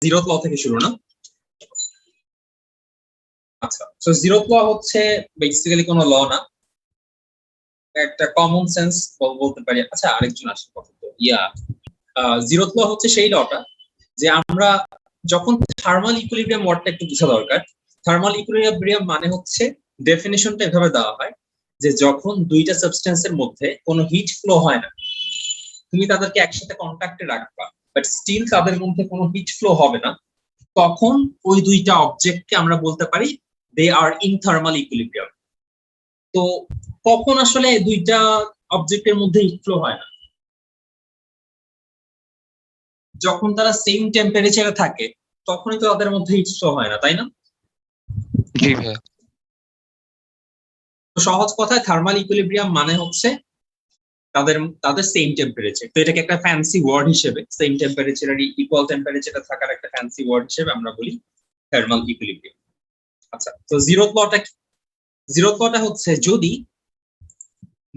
Zeroth ল থেকে শুরু না? আচ্ছা, তো জিরোথ ল হচ্ছে বেসিক্যালি কোনো ল না, একটা কমন সেন্স বলতে পারি। আচ্ছা, আরেকজন আসে কথা তো জিরোথ ল হচ্ছে সেই লটা যে আমরা যখন থার্মাল ইকুইলিব্রিয়াম ওয়ার্ডটা একটু বোঝা দরকার। থার্মাল ইকুইলিব্রিয়াম মানে হচ্ছে ডেফিনিশনটা এভাবে দেওয়া হয় যে যখন দুইটা সাবস্টেন্সের মধ্যে কোনো হিট ফ্লো হয় না, তুমি তাদেরকে একসাথে কন্ট্যাক্টে রাখবা বাট স্টিল তাদের মধ্যে কোনো হিট ফ্লো হবে না, তখন ওই দুইটা অবজেক্টকে আমরা বলতে পারি দে আর ইন থার্মাল ইকুইলিব্রিয়াম। তো কখন আসলে দুইটা অবজেক্টের মধ্যে হিট ফ্লো হয় না? যখন তারা সেম টেম্পারেচারে থাকে তখনই তো তাদের মধ্যে হিট ফ্লো হয় না, তাই না? জি ভাই। তো সহজ কথায় থার্মাল ইকুইলিব্রিয়াম মানে হচ্ছে তাদের তাদের সেম টেম্পারেচার। তো এটাকে একটা ফ্যান্সি ওয়ার্ড হিসেবে, সেম টেম্পারেচার আর ইকুয়াল টেম্পারেচারে থাকার একটা ফ্যান্সি ওয়ার্ড হিসেবে আমরা বলি থার্মাল ইকুইলিব্রিয়াম। আচ্ছা, তো জিরোথ লটা কি? জিরোথ লটা হচ্ছে যদি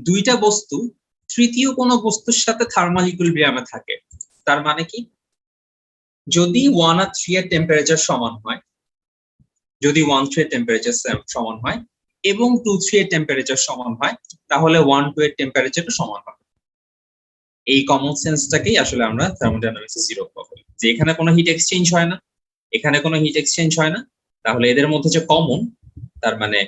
দুইটা বস্তু তৃতীয় কোনো বস্তুর সাথে থার্মাল ইকুইলিব্রিয়ামে থাকে, তার মানে কি? যদি 1 আর 3 এর টেম্পারেচার সমান হয়, যদি 1 3 এর টেম্পারেচার সমান হয় এবং 2 3 এর টেম্পারেচার সমান হয়, তাহলে 1 2 এর টেম্পারেচারও সমান হবে। এই কমন সেন্সটাকেই আসলে আমরা থার্মোডাইনামিক্সে জিরোথ ল বলি, যে এখানে কোনো হিট এক্সচেঞ্জ হয় না, এখানে কোনো হিট এক্সচেঞ্জ হয় না, তাহলে এদের মধ্যে যে কমন, তার মানে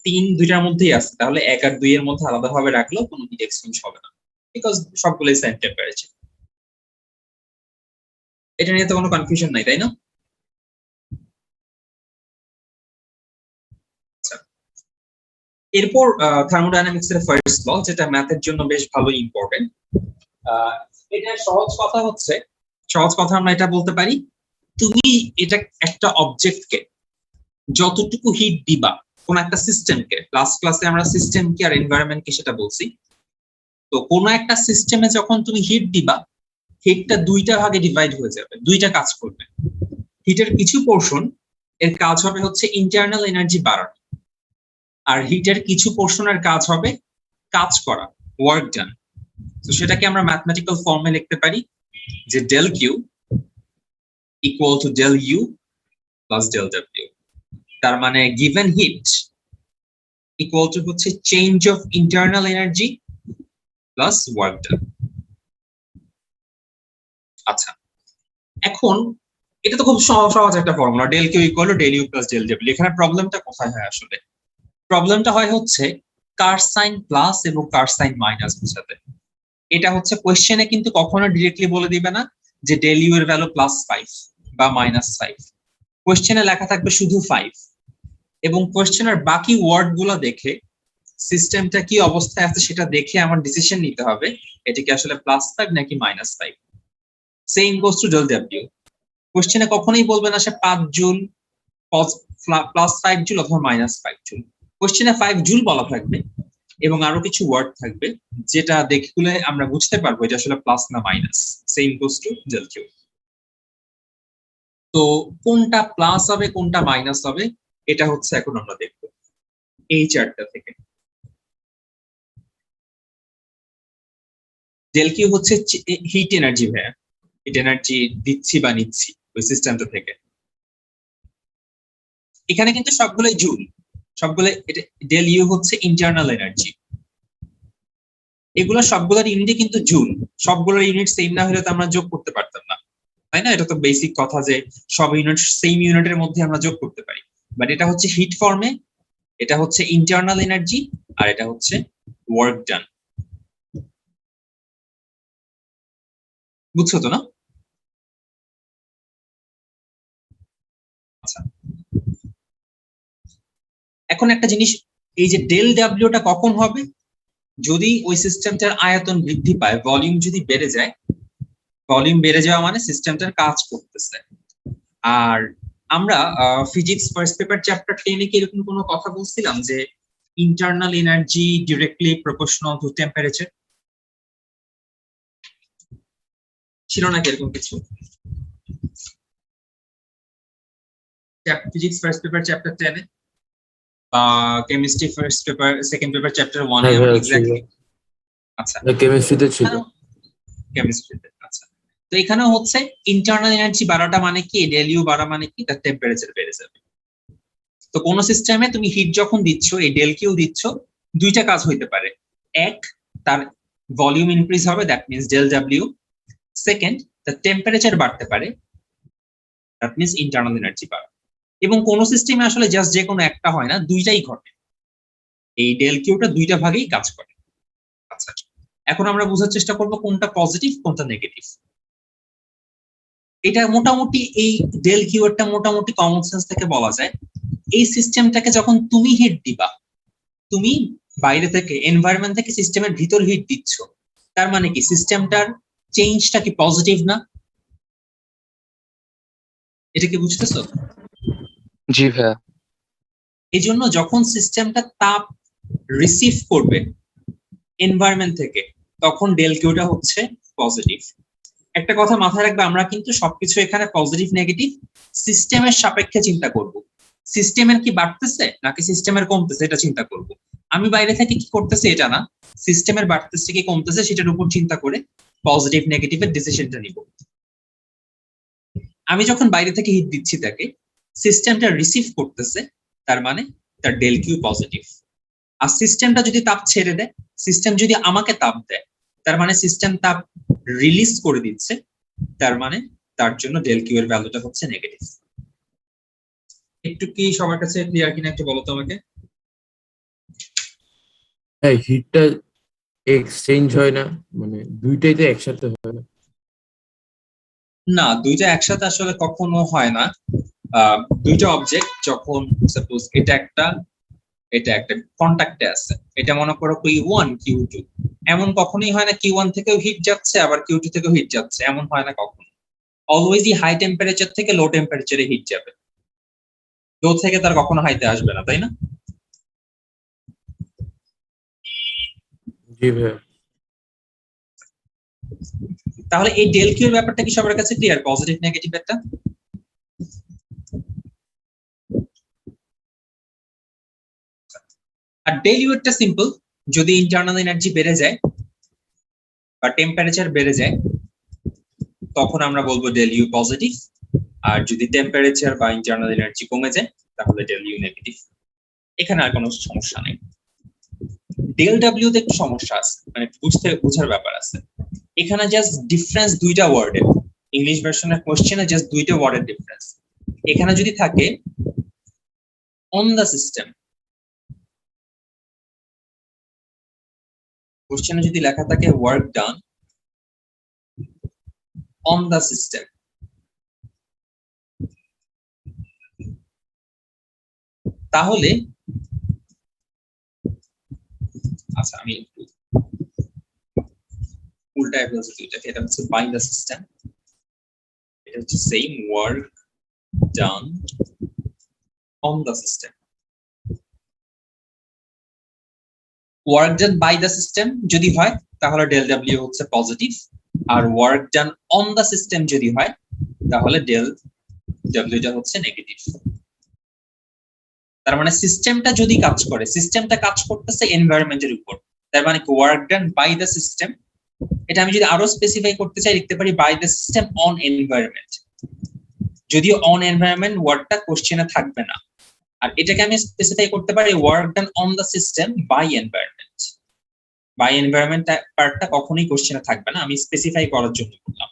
3 দুইটার মধ্যেই আছে, তাহলে 1 আর 2 এর মধ্যে আলাদাভাবে রাখলেও কোনো হিট এক্সচেঞ্জ হবে না, বিকজ সবগুলোই সেম টেম্পারেচার। এটা নিয়ে তো কোনো কনফিউশন নাই, তাই না? এরপর থার্মোডাইনামিক্স এর ফার্স্ট ল, যেটা ম্যাথের জন্য বেশ ভালো ইম্পর্টেন্ট। এটা সহজ কথা হচ্ছে, সহজ কথা আমরা এটা বলতে পারি, তুমি এটা একটা অবজেক্টকে যতটুকু হিট দিবা কোন একটা সিস্টেমকে, লাস্ট ক্লাসে আমরা সিস্টেমকে আর এনভায়রনমেন্টকে সেটা বলছি, তো কোন একটা সিস্টেমে যখন তুমি হিট দিবা, হিটটা দুইটা ভাগে ডিভাইড হয়ে যাবে, দুইটা কাজ করবে। হিটের কিছু পোর্শন এর কাজ হবে হচ্ছে ইন্টারনাল এনার্জি বাড়ানো, আর হিটের কিছু পোর্শনের কাজ হবে কাজ করা, ওয়ার্ক ডান। তো সেটাকে আমরা ম্যাথমেটিক্যাল ফর্মে লিখতে পারি যে del Q equal to del U plus del W. তার মানে গিভেন হিট ইকুয়াল টু হচ্ছে change of internal energy plus work done. আচ্ছা, এখন এটা তো খুব সহজ একটা formula, del Q equal to del U plus del W. এখানে প্রবলেমটা কোথায় হয় আসলে? প্রবলেমটা হয় হচ্ছে কার সাইন প্লাস এবং কার সাইন মাইনাস বোঝাতে। এটা হচ্ছে কোয়েশ্চেনে কিন্তু কখনো ডিরেক্টলি বলে দিবে না যে ডেল ইউ এর ভ্যালু +5 বা -5। কোয়েশ্চেনে লেখা থাকবে শুধু 5, এবং কোয়েশ্চেনের বাকি ওয়ার্ড গুলো দেখে সিস্টেমটা কি অবস্থায় আছে সেটা দেখে আমার ডিসিশন নিতে হবে এটা কি আসলে +5 নাকি -5। Same goes to del W. কোয়েশ্চেনে কখনোই বলবে না সে 5 জুল +5 জুল অথবা -5 জুল। কোয়েশ্চেনে 5 জুল বলা থাকবে এবং আরো কিছু ওয়ার্ড থাকবে যেটা দেখলে আমরা বুঝতে পারবো এটা আসলে প্লাস না minus. Same goes to del Q. তো কোনটা প্লাস হবে কোনটা মাইনাস হবে এটা হচ্ছে এখন আমরা দেখব এই চার্টটা থেকে। ডেল কিউ হচ্ছে হিট এনার্জি, ভাইয়া হিট এনার্জি দিচ্ছি বা নিচ্ছি ওই সিস্টেমটা থেকে। এখানে কিন্তু সবগুলোই জুল, সবগুলো। ডেল ইউ হচ্ছে ইন্টারনাল এনার্জি, এগুলো সবগুলোর ইউনিটই কিন্তু জুল। সবগুলোর ইউনিট সেম না হলে তো আমরা যোগ করতে পারতাম না, তাই না? এটা তো বেসিক কথা যে সব ইউনিট সেম ইউনিটের মধ্যে আমরা যোগ করতে পারি, বাট এটা হচ্ছে হিট ফর্মে, এটা হচ্ছে ইন্টারনাল এনার্জি, আর এটা হচ্ছে ওয়ার্ক ডান। বুঝছো তো না? আচ্ছা, এখন একটা জিনিস, এই যে ডেল ডাব্লিউটা কখন হবে? যদি ওই সিস্টেমটার আয়তন বৃদ্ধি পায়, ভলিউম যদি বেড়ে যায়। ভলিউম বেড়ে যাওয়া মানে সিস্টেমটার কাজ করতেছে। আর আমরা ফিজিক্স ফার্স্ট পেপার চ্যাপ্টার 10 এ কি এরকম কোনো কথা বলছিলাম যে internal energy directly proportional to temperature? ছিল নাকি এরকম কিছু? ফিজিক্স ফার্স্ট পেপার চ্যাপ্টার 10 এ বা chemistry first paper second paper chapter 1 এ এক্স্যাক্টলি। আচ্ছা, কেমিস্ট্রিতে ছিল। কেমিস্ট্রিতে। আচ্ছা, তো এখানে হচ্ছে ইন্টারনাল এনার্জি বাড়াটা মানে কি, ডেল ইউ বাড়া মানে কি, তার টেম্পারেচার বেড়ে যাবে। তো কোন সিস্টেমে তুমি হিট যখন দিচ্ছ, এই ডেল কিউ দিচ্ছ, দুইটা কাজ হইতে পারে। এক, তার ভলিউম ইনক্রিজ হবে, that means del W. Second, তার টেম্পারেচার বাড়তে পারে, দ্যাট মিনস ইন্টারনাল এনার্জি বাড়ে। এবং কোন সিস্টেমে আসলে জাস্ট যে কোনো একটা হয় না, দুইটাই ঘটে। এই ডেল কিউটা দুইটা ভাগেই কাজ করে। আচ্ছা, এখন আমরা বোঝার চেষ্টা করব কোনটা পজিটিভ কোনটা নেগেটিভ। এটা মোটামুটি এই ডেল কিউটা মোটামুটি কমন সেন্স থেকে বলা যায়। এই সিস্টেমটাকে যখন তুমি হিট দিবা, তুমি বাইরে থেকে এনভায়রনমেন্ট থেকে সিস্টেমের ভিতর হিট দিচ্ছ, তার মানে কি সিস্টেমটার চেঞ্জটা কি পজিটিভ না? এটা কি বুঝতেছো? জি ভাইয়া। এই জন্য যখন সিস্টেমটা তাপ রিসিভ করবে এনভায়রনমেন্ট থেকে, তখন ডেল কিউটা হচ্ছে পজিটিভ। একটা কথা মাথায় রাখবে, আমরা কিন্তু সবকিছু এখানে পজিটিভ নেগেটিভ সিস্টেমের সাপেক্ষে চিন্তা করব। সিস্টেমের কি বাড়তেছে নাকি সিস্টেমের কমতেছে এটা চিন্তা করব। আমি বাইরে থেকে কি করতেছি এটা না, সিস্টেমের বাড়তেছে কি কমতেছে সেটার উপর চিন্তা করে পজিটিভ নেগেটিভের ডিসিশনটা নিব। আমি যখন বাইরে থেকে হিট দিচ্ছি তাকে, সিস্টেমটা রিসিভ করতেছে, তার মানে তার ডেল কিউ পজিটিভ। আর সিস্টেমটা যদি তাপ ছেড়ে দেয়, সিস্টেম যদি আমাকে তাপ দেয়, তার মানে সিস্টেম তাপ রিলিজ করে দিচ্ছে, তার মানে তার জন্য ডেল কিউ এর ভ্যালুটা হচ্ছে নেগেটিভ। একটু কি সবার কাছে ক্লিয়ার কিনা একটু বলো তো আমাকে। হ্যাঁ, হিটটা এক্সচেঞ্জ হয় না, মানে দুইটাই তো একসাথে হয় না। না, দুইটা একসাথে আসলে কখনো হয় না। দুইটা অবজেক্ট যখন সাপোজ এটা একটা কন্টাক্টে আছে, এটা মনে করো Q1 Q2, এমন কখনোই হয় না Q1 থেকেও হিট যাচ্ছে আবার Q2 থেকেও হিট যাচ্ছে, এমন হয় না কখনো। অলওয়েজই হাই টেম্পারেচার থেকে লো টেম্পারেচারে হিট যাবে, লো থেকে তার কখনো হাইতে আসবে না, তাই না? জি ভাইয়া। তাহলে এই ডেল কিউ এর ব্যাপারটা কি সবার কাছে ক্লিয়ার, পজিটিভ নেগেটিভ একটা? আর ডেল ইউ একটা সিম্পল, যদি ইন্টারনাল এনার্জি বেড়ে যায় বা টেম্পারেচার বেড়ে যায়, তখন আমরা বলবো ডেল ইউ পজিটিভ। আর যদি টেম্পারেচার বা ইন্টারনাল এনার্জি কমে যায়, তাহলে ডেল ইউ নেগেটিভ। এখানে আর কোনো সমস্যা নেই। ডেল ডাব্লিউ তে একটু সমস্যা আছে, মানে বোঝার ব্যাপার আছে। এখানে জাস্ট ডিফারেন্স দুইটা ওয়ার্ডের, ইংলিশ ভার্সনের কোশ্চেনে জাস্ট দুইটা ওয়ার্ডের ডিফারেন্স। এখানে যদি থাকে অন দা সিস্টেম, কোশ্চেনে যদি লেখা থাকে work done on the system, তাহলে আচ্ছা আমি একটু উল্টায় বলছি, এটা হচ্ছে বাই দা সিস্টেম, এটা হচ্ছে same work done on the system. Work done by the system যদি হয় তাহলে ডেল ডাব্লিউ হচ্ছে পজিটিভ, আর work done on the system যদি হয় তাহলে ডেল ডাব্লিউটা হচ্ছে নেগেটিভ। তার মানে সিস্টেমটা যদি কাজ করে, সিস্টেমটা কাজ করতেছে এনভায়রনমেন্টের উপর, তার মানে work done by the system. এটা আমি যদি আরো স্পেসিফাই করতে চাই, লিখতে পারি by the system on environment. যদিও অন এনভায়রনমেন্ট ওয়ার্ডটা কোশ্চেনে থাকবে না, আর এটাকে আমি স্পেসিফাই করতে পারি work done on the system by environment. By environment পার্টটা কখনোই কোশ্চেনে থাকবে না, আমি স্পেসিফাই করার জন্য বললাম।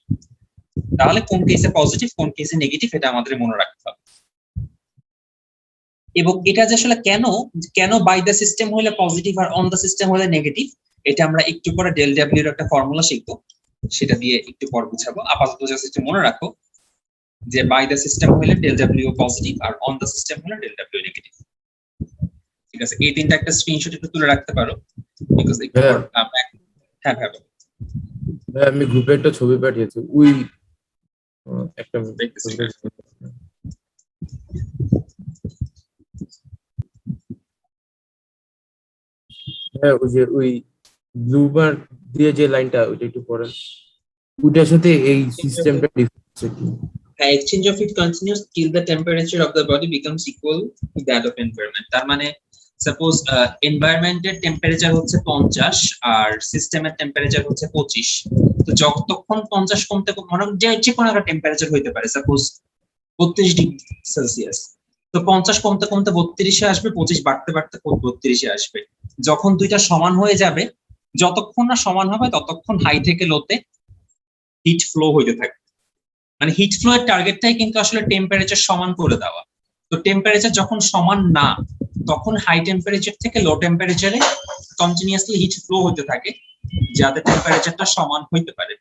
তাহলে কোন কেসে পজিটিভ কোন কেসে নেগেটিভ এটা আমাদের মনে রাখতে হবে। এবং এটা যে আসলে কেন বাই দ্য সিস্টেম হলে পজিটিভ আর অন দ্য সিস্টেম হলে নেগেটিভ, এটা আমরা একটু পরে ডেল ডাব্লিউ এর একটা ফর্মুলা শিখবো, সেটা দিয়ে একটু পর বুঝাবো। আপাতত জাস্ট একটু মনে রাখো যে বাই দ্য সিস্টেম হলে ডেল ডাব্লিউ পজিটিভ আর অন দ্য সিস্টেম হলে ডেল ডাব্লিউ নেগেটিভ। ঠিক আছে, এই তিনটা একটা স্ক্রিনশট একটু তুলে রাখতে পারো, বিকজ একটু পর হ্যাঁ ভাই ভাই আমি গ্রুপে একটা ছবি পাঠিয়েছি, ওই একটা দেখতেছি। হ্যাঁ, ওই যে ওই ব্লু বার দিয়ে যে লাইনটা, ওইটা একটু পড়েন। ওইটার সাথে এই সিস্টেমটা ডিফারেন্স কি? Exchange of heat continues till the temperature of the body becomes equal to that of environment. তার মানে সাপোজ এনভায়রনমেন্টের টেম্পারেচার হচ্ছে 50 আর সিস্টেমের টেম্পারেচার হচ্ছে 25। তো যতক্ষণ 50 কমতে মনে যে কোনো একটা টেম্পারেচার হইতে পারে, সাপোজ 32 ডিগ্রি সেলসিয়াস, তো 50 কমতে কমতে 32-এ আসবে, 25 বাড়তে বাড়তে 32-এ আসবে। যখন দুইটা সমান হয়ে যাবে, যতক্ষণ না সমান হবে ততক্ষণ হাই থেকে লোতে হিট ফ্লো হইতে থাকে। মানে হিট ফ্লো এর টার্গেটটাই কিন্তু আসলে টেম্পারেচার সমান করে দেওয়া। তো টেম্পারেচার যখন সমান না, তখন হাই টেম্পারেচার থেকে লো টেম্পারেচারে কন্টিনিউয়াসলি হিট ফ্লো হতে থাকে, যাতে টেম্পারেচারটা সমান হইতে পারে।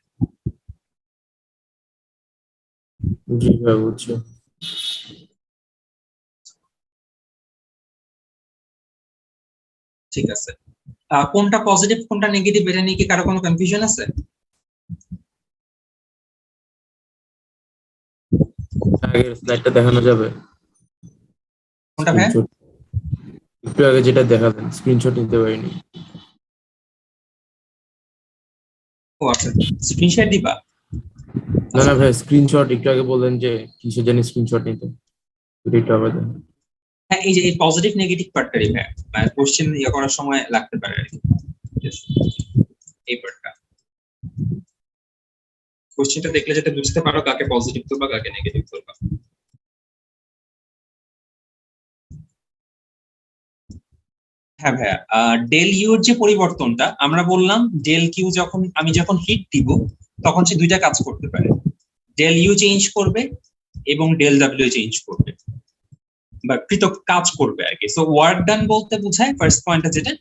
জি ভাই বুঝছি। ঠিক আছে, কোনটা পজিটিভ কোনটা নেগেটিভ এটা নিয়ে কি কারো কোনো কনফিউশন আছে? আগের স্লাইডটা দেখানো যাবে? কোনটা ভাই? স্ক্রিনশট একটু আগে যেটা দেখালেন, স্ক্রিনশট নিতে পারিনি। ও আচ্ছা, স্ক্রিনশট দিবা? না না ভাই, স্ক্রিনশট একটু আগে বললেন যে কিসে জানি স্ক্রিনশট নিতে, একটু আবার দেন। হ্যাঁ, এই যে এই পজিটিভ নেগেটিভ পার্টটারই ভাই, মানে কোশ্চেন ইয়ে করার সময় লাগতে পারে আর কি। Yes, এই পার্টটা কোশ্চেনটা দেখলে যেটা বুঝতে পারো কাকে পজিটিভ ধরবা কাকে নেগেটিভ ধরবা। হ্যাঁ ভাইয়া, ডেল ইউর যে পরিবর্তনটা আমরা বললাম, ডেল কিউ আমি যখন হিট দিব তখন সে দুইটা কাজ করতে পারে, ডেল ইউ চেঞ্জ করবে এবং ডেল ডাব্লিউ চেঞ্জ করবে বা পৃথক কাজ করবে আর কি। সো ওয়ার্ক ডান বলতে বোঝায় ফার্স্ট পয়েন্টটা যেটা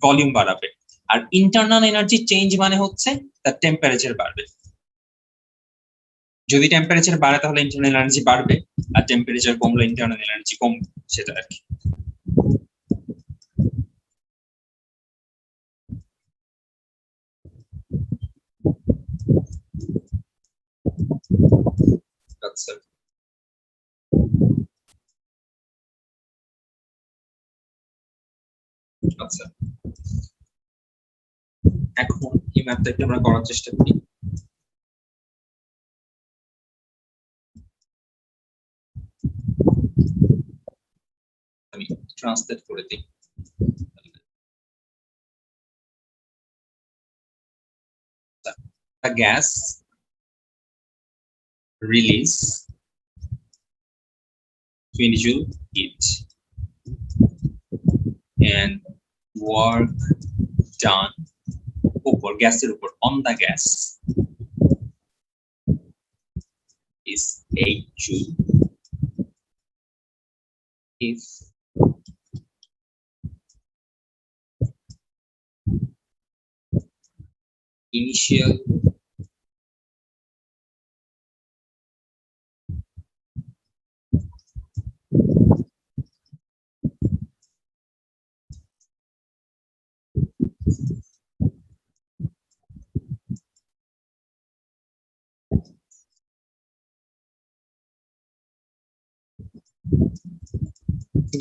ভলিউম বাড়াবে, আর ইন্টারনাল এনার্জি চেঞ্জ মানে হচ্ছে তার টেম্পারেচার বাড়বে। যদি টেম্পারেচার বাড়ে তাহলে ইন্টারনাল এনার্জি বাড়বে, আর টেম্পারেচার কমলে ইন্টারনাল এনার্জি কমবে, সেটা আর কি। আচ্ছা, আচ্ছা, এখন এই ম্যাথটাকে আমরা করার চেষ্টা করি। আমি ট্রান্সলেট করে দিই। A gas release 20 joule heat and work done উপর গ্যাসের উপর on the gas is 8 joule if initial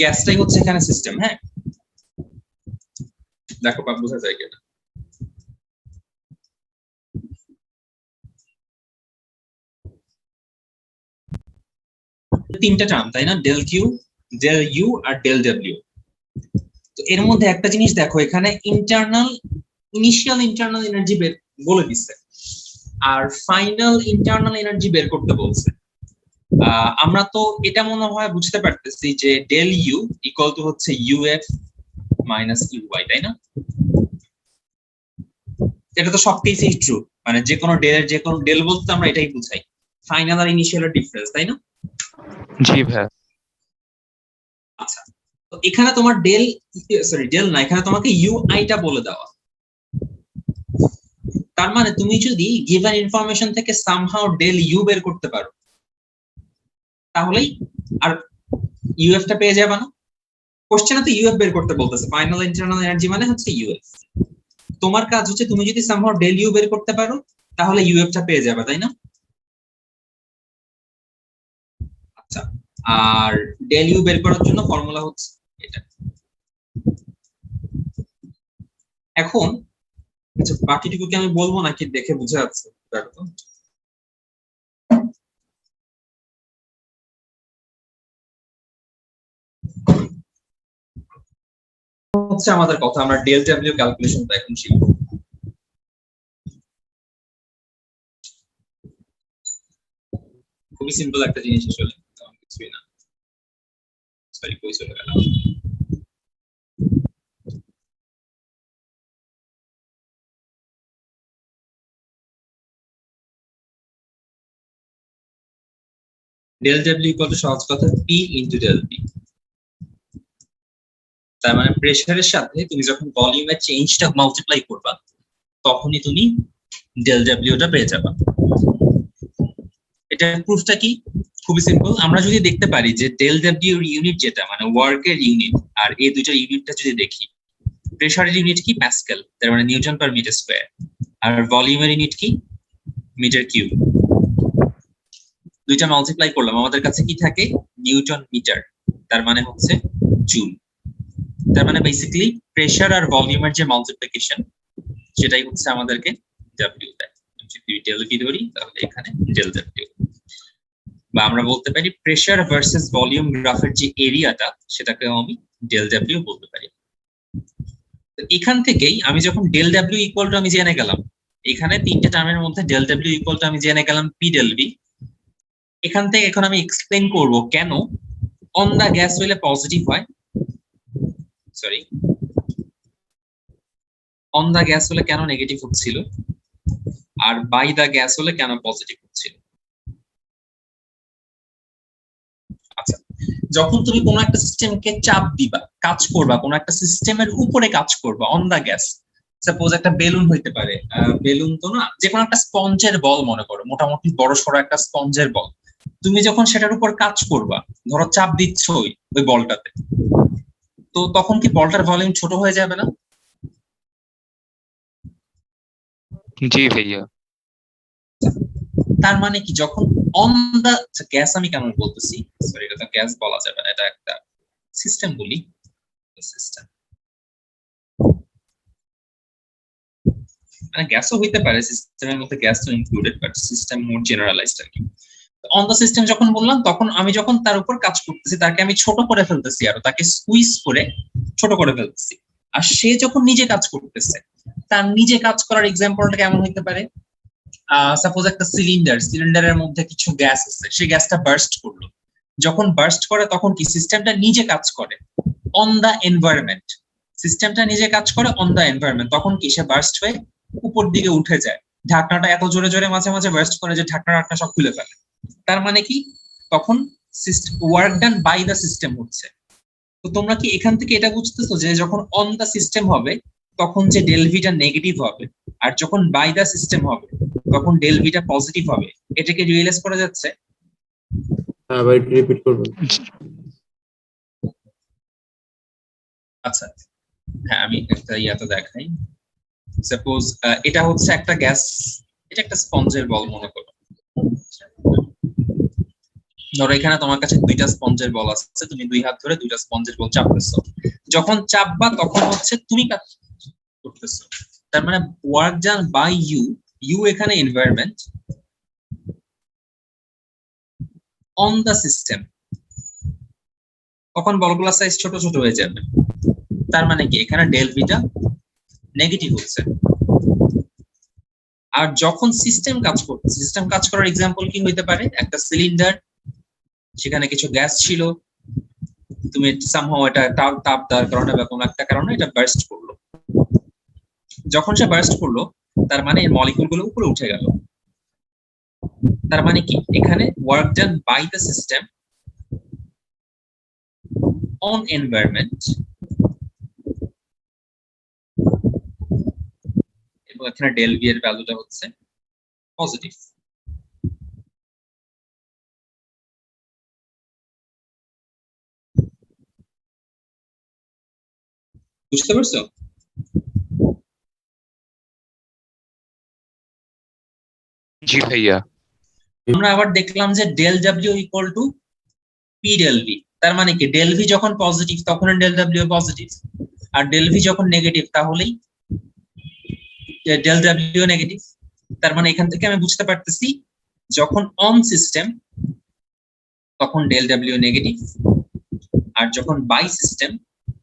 গ্যাসটাই হচ্ছে এখানে সিস্টেম। হ্যাঁ, দেখো পাপ বোঝা যায় কিনা। তিনটা টার্ম তাই না, ডেল কিউ, ডেল ইউ আর ডেল ডাব্লিউ। তো এর মধ্যে একটা জিনিস দেখো, এখানে ইনিশিয়াল ইন্টারনাল এনার্জি বের বলে দিচ্ছে, আর ফাইনাল ইন্টারনাল এনার্জি বের করতে বলছে। আমরা তো এটা মনে হয় বুঝতে পারতেছি যে ডেল ইউ ইকুয়াল টু হচ্ছে ইউএফ মাইনাস ইউআই, তাই না? এটা তো সব কেসেই ট্রু, মানে যে কোনো ডেল বলতে আমরা এটাই বুঝাই, ফাইনাল আর ইনিশিয়ালের ডিফারেন্স, তাই না? জি ভাইয়া। আচ্ছা, তো এখানে তোমার ডেল না, এখানে তোমাকে ইউআইটা বলে দেওয়া। তার মানে তুমি যদি গিভেন ইনফরমেশন থেকে সামহাউ ডেল ইউ বের করতে পারো, তাহলেই আর ইউএফটা পেয়ে যাবে না। কোশ্চেনে তো ইউএফ বের করতে বলতেছে, ফাইনাল ইন্টারনাল এনার্জি মানে হচ্ছে ইউএফ। তোমার কাজ হচ্ছে তুমি যদি সামহাউ ডেল ইউ বের করতে পারো তাহলে ইউএফটা পেয়ে যাবে, তাই না? আচ্ছা, আর ডেল ইউ বের করার জন্য ফর্মুলা হচ্ছে এটা। এখন আচ্ছা, বাকিটুকু কি আমি বলবো নাকি দেখে বুঝে যাচ্ছে? দেখো তো। হচ্ছে আমাদের কথা, আমরা ডেল ডাব্লিউ ক্যালকুলেশনটা এখন শিখবো। খুবই সিম্পল একটা জিনিস আসলে, কিছুই না। সরি, কই চলে গেল? ডেল ডাব্লিউ ইকুয়াল টু সহজ কথা পি ইনটু ডেল পি। তার মানে প্রেসারের সাথে তুমি যখন ভলিউমের চেঞ্জটা মাল্টিপ্লাই করবা তখনই তুমি ডেল ডাব্লিউটা পেয়ে যাবা। এটা প্রুফটা কি? খুবই সিম্পল। আমরা যদি দেখতে পারি যে ডেল ডাব্লিউ এর ইউনিট যেটা মানে ওয়ার্কের ইউনিট, আর এই দুইটা ইউনিটটা যদি দেখি, প্রেসারের ইউনিট কি প্যাসকেল, তার মানে নিউটন পার মিটার স্কয়ার, আর ভলিউমের ইউনিট কি মিটার কিউব। দুইটা মাল্টিপ্লাই করলাম, আমাদের কাছে কি থাকে নিউটন মিটার, তার মানে হচ্ছে জুল। তার মানে বেসিক্যালি প্রেসার আর ভলিউমের যে মাল্টিপ্লিকেশন সেটাই হচ্ছে আমাদেরকে ডাব্লিউ দেয়। যদি ডেল ভি ধরি তাহলে এখানে ডেল ডাব্লিউ, বা আমরা বলতে পারি প্রেসার ভার্সেস ভলিউম গ্রাফের যে এরিয়াটা সেটাকে আমি ডেল ডাব্লিউ বলতে পারি। তো এখান থেকেই আমি যখন ডেল ডাব্লিউ ইকুয়াল টু আমি জেনে গেলাম, এখানে তিনটে টার্মের মধ্যে ডেল ডাব্লিউ ইকুয়াল টু আমি জেনে গেলাম পি ডেল ভি। এখান থেকে এখন আমি এক্সপ্লেইন করব কেন অন দা গ্যাস হইলে পজিটিভ হয়, সরি অন দা গ্যাস হলে কেন নেগেটিভ হচ্ছিল, আর বাই দা গ্যাস হলে কেন পজিটিভ হচ্ছিল। আচ্ছা, যখন তুমি কোনো একটা সিস্টেমকে চাপ দিবা, কাজ করবা, কোনো একটা সিস্টেমের উপরে কাজ করবা অন দা গ্যাস, সাপোজ একটা বেলুন হইতে পারে, বেলুন তো না, যে কোনো একটা স্পঞ্জের বল মনে করো, মোটামুটি বড় সড়ো একটা স্পঞ্জের বল। তুমি যখন সেটার উপর কাজ করবা, ধরো চাপ দিচ্ছ ওই বলটাতে, তো তখন কি বলটার ভলিউম ছোট হয়ে যাবে না? जी भैया। তার মানে কি যখন অন দা গ্যাস, আমি কেন বলতেছি, সরি এটা তো গ্যাস বলা যাবে না, এটা একটা সিস্টেম বলি, সিস্টেম মানে গ্যাসও হইতে পারে, সিস্টেমের মধ্যে গ্যাস তো included, but system more generalised আর কি। অন দা সিস্টেম যখন বললাম, তখন আমি যখন তার উপর কাজ করতেছি, তাকে আমি ছোট করে ফেলতেছি, আর তাকে স্কুইজ করে ছোট করে ফেলতেছি। আর সে যখন নিজে কাজ করতেছে, তার নিজে কাজ করার এক্সাম্পলটা কেমন হইতে পারে? সাপোজ একটা সিলিন্ডারের মধ্যে কিছু গ্যাস আছে, সেই গ্যাসটা বার্স্ট করলো। যখন বার্স্ট করে তখন কি সিস্টেমটা নিজে কাজ করে অন দা এনভায়রনমেন্ট, সিস্টেমটা নিজে কাজ করে অন দা এনভায়রনমেন্ট, তখন কি সে বার্স্ট হয়ে উপর দিকে উঠে যায়। ঢাকনাটা এত জোরে জোরে মাঝে মাঝে বার্স্ট করে যে ঢাকনা সব খুলে ফেলে। তার মানে কি তখন work done by the system হচ্ছে। তো তোমরা কি এখান থেকে এটা বুঝতেছো যে যখন অন দা সিস্টেম হবে তখন যে ডেল ভিটা নেগেটিভ হবে, আর যখন বাই দা সিস্টেম হবে তখন ডেল ভিটা পজিটিভ হবে। এটাকে রিয়েলাইজ করা যাচ্ছে? আবার রিপিট করবেন? আচ্ছা, হ্যাঁ আমি একটা ইয়াতে দেখাই। সাপোজ এটা হচ্ছে একটা গ্যাস, এটা একটা স্পঞ্জের বল মনে করো। ধরো এখানে তোমার কাছে দুইটা স্পঞ্জের বল আছে, তুমি দুই হাত ধরে দুইটা স্পঞ্জের বল চাপতেছো। যখন চাপবা তখন হচ্ছে তুমি কাজ করতেছো, তার মানে work done by you, you এখানে এনভায়রনমেন্ট, অন দা সিস্টেম, তখন বলগুলোর সাইজ ছোট ছোট হয়ে যাবে। তার মানে কি এখানে ডেল ভিটা নেগেটিভ হচ্ছে। আর যখন সিস্টেম কাজ করছে, সিস্টেম কাজ করার এক্সাম্পল কি হইতে পারে? একটা সিলিন্ডার, সেখানে কিছু গ্যাস ছিল, তুমি সামহাও এটা তাপ দেওয়ার কারণে বা কোনো একটা কারণে এটা বার্স্ট করলো। যখন সে বার্স্ট করলো তার মানে এর মলিকিউল গুলো উপরে উঠে গেল। তার মানে কি এখানে work done by the system on environment, এবং এখানে ডেল ভি এর ভ্যালুটা হচ্ছে পজিটিভ। বুঝতে পারছো? जी भैया। আমরা আবার দেখলাম যে del W equal to P del V. তার মানে কি ডেল ভি যখন পজিটিভ তখন ডেল ডাব্লিউ পজিটিভ, আর ডেল ভি যখন নেগেটিভ তাহলেই ডেল ডাব্লিউ নেগেটিভ। তার মানে এখান থেকে আমি বুঝতে পারতেছি যখন অন সিস্টেম তখন ডেল ডাব্লিউ নেগেটিভ, আর যখন বাই সিস্টেম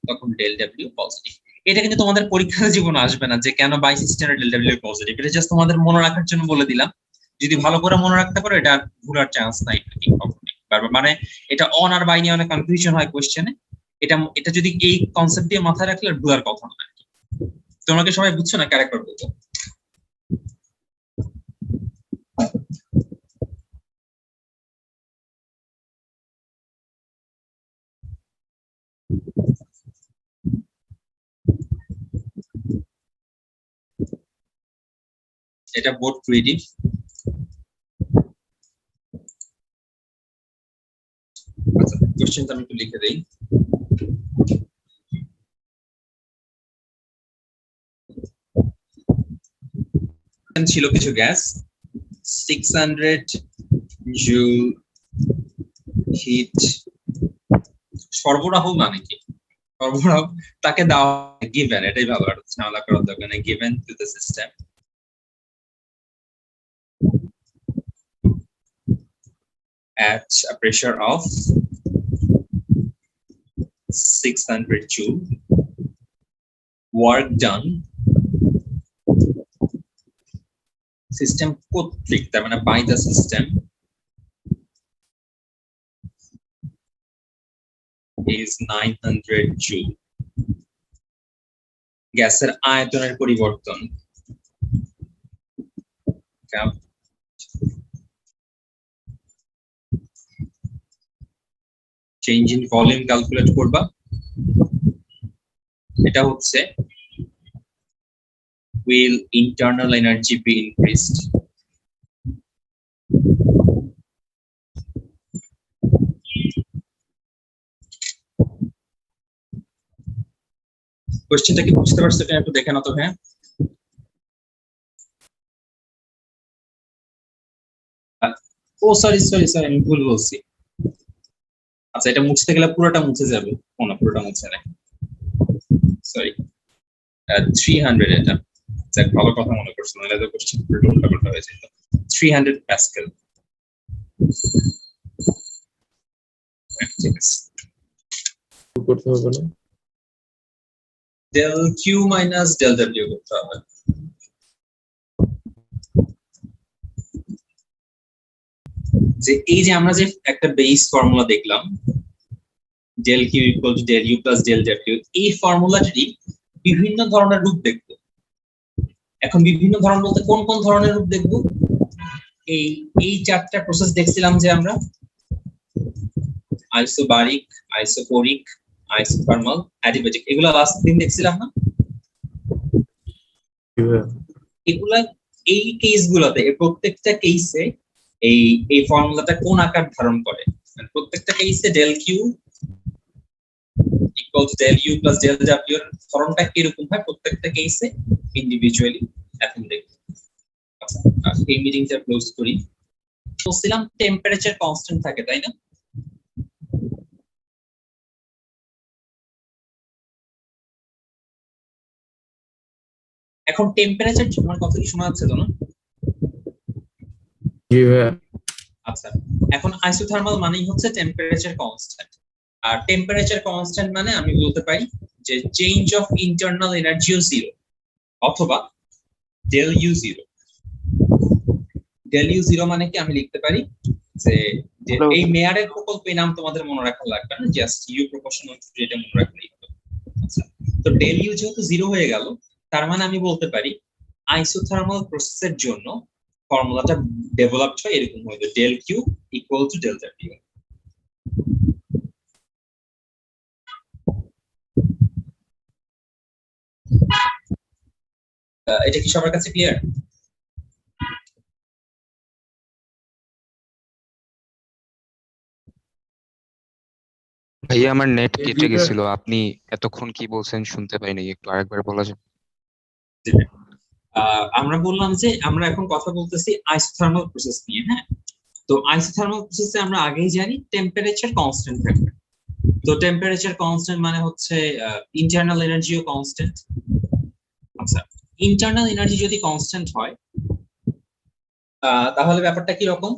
তখন ডেল ডাব্লিউ পজিটিভ। এটা কিন্তু তোমাদের পরীক্ষার জীবনে আসবে না যে কেন বাই সিস্টেমের ডেল ডাব্লিউ পজিটিভ, এটা জাস্ট তোমাদের মনে রাখার জন্য বলে দিলাম। যদি ভালো করে মনে রাখতে পারো এটা ভুলার চান্স নাই কখনোই। মানে এটা অন আর বাই নিয়ে অনেক কনফিউশন হয় কোশ্চেনে, এটা যদি এই কনসেপ্ট দিয়ে মাথায় রাখলে ভুলার কথা না। তোমরা কি সবাই বুঝছো না ক্যারেক্টার বলতে? এটা বোর্ড ক্রিয়েটিভ। আচ্ছা, কোশ্চেনটা আমি একটু লিখে দেই। ছিল কিছু গ্যাস 600 জুল হিট সরবরাহ, মানে কি সরবরাহ তাকে দেওয়া গিভেন, এটাই ভালো, আর ঝামেলা করার দরকার নেই। Given to the system at a pressure of 600 joule, work done system কর্তৃক, তার মানে by the system is 900 joule। গ্যাসের আয়তনের পরিবর্তন চেঞ্জ ইন ভলিউম ক্যালকুলেট করবা, এটা হচ্ছে will internal energy be increased? কোশ্চেনটা কি বুঝতে পারছো কিনা একটু দেখে নাও তো। হ্যাঁ, ও সরি সরি সরি, আমি ভুল বলছি। আচ্ছা, এটা মুছতে গেলে পুরোটা মুছে যাবে, কোন পুরোটা মুছে না, সরি 300। এটা যাক, ভালো কথা মনে করছো, নাহলে তো কোশ্চেন পুরোটা উল্টা হয়ে যেত। 300 প্যাসকেল। ঠিক আছে, করতে হবে না, del Q minus del W করতে হবে। যে এই যে আমরা যে একটা বেস ফর্মুলা দেখলাম, del Q equal to del U plus del W, এই ফর্মুলাটি বিভিন্ন ধরনের রূপ দেখবো। এখন বিভিন্ন ধরন বলতে কোন কোন ধরনের রূপ দেখবো? এই চারটা প্রসেস দেখছিলাম যে আমরা, আইসোবারিক, আইসোপোরিক, আইসোথার্মাল, অ্যাডিয়াবেটিক, এগুলা লাস্ট দিন দেখছিলাম না? এগুলা এই কেসগুলোতে, প্রত্যেকটা কেসে এই ফর্মুলাটা কোন আকার ধারণ করে, প্রত্যেকটা কেসে del Q equal to del U plus del W এর ফর্মটা কিরকম হয় প্রত্যেকটা কেসে ইন্ডিভিজুয়ালি এখন দেখব। আচ্ছা, এই মিটিংটা ক্লোজ করি। বলছিলাম টেম্পারেচার কনস্ট্যান্ট থাকে, তাই না? এখন টেম্পারেচার, আমার কথা কি শোনা যাচ্ছে তো না? জি ভাইয়া। আচ্ছা, এখন আইসোথার্মাল মানেই হচ্ছে টেম্পারেচার কনস্ট্যান্ট, আর টেম্পারেচার কনস্ট্যান্ট মানে আমি বলতে পারি যে চেঞ্জ অফ ইন্টারনাল এনার্জিও জিরো, অথবা del U zero. Del U zero মানে কি আমি লিখতে পারি যে এই মেয়ারের প্রকল্পের নাম তোমাদের মনে রাখা লাগবে না, জাস্ট ইউ প্রপোর্শনাল টু এটা মনে রাখলেই হবে। আচ্ছা, তো ডেল ইউ যেহেতু জিরো হয়ে গেল, তার মানে আমি বলতে পারি আইসোথার্মাল প্রসেসের জন্য ফর্মুলাটা ডেভেলপড হয় এরকম হবে, del Q equal to del W. এটা কি সবার কাছে ক্লিয়ার? ভাইয়া আমার নেট কেটে গেছিল, আপনি এতক্ষণ কি বলছেন শুনতে পাইনি, একটু আরেকবার বলা যাবে? আমরা বললাম যে আমরা এখন কথা বলতেছি আইসোথার্মাল প্রসেস নিয়ে। হ্যাঁ, তো আইসোথার্মাল প্রসেসে আমরা আগেই জানি টেম্পারেচার কনস্ট্যান্ট থাকবে। তো টেম্পারেচার কনস্ট্যান্ট মানে হচ্ছে ইন্টারনাল এনার্জিও কনস্ট্যান্ট। আচ্ছা, ইন্টারনাল এনার্জি যদি কনস্ট্যান্ট হয় তাহলে ব্যাপারটা কি রকম,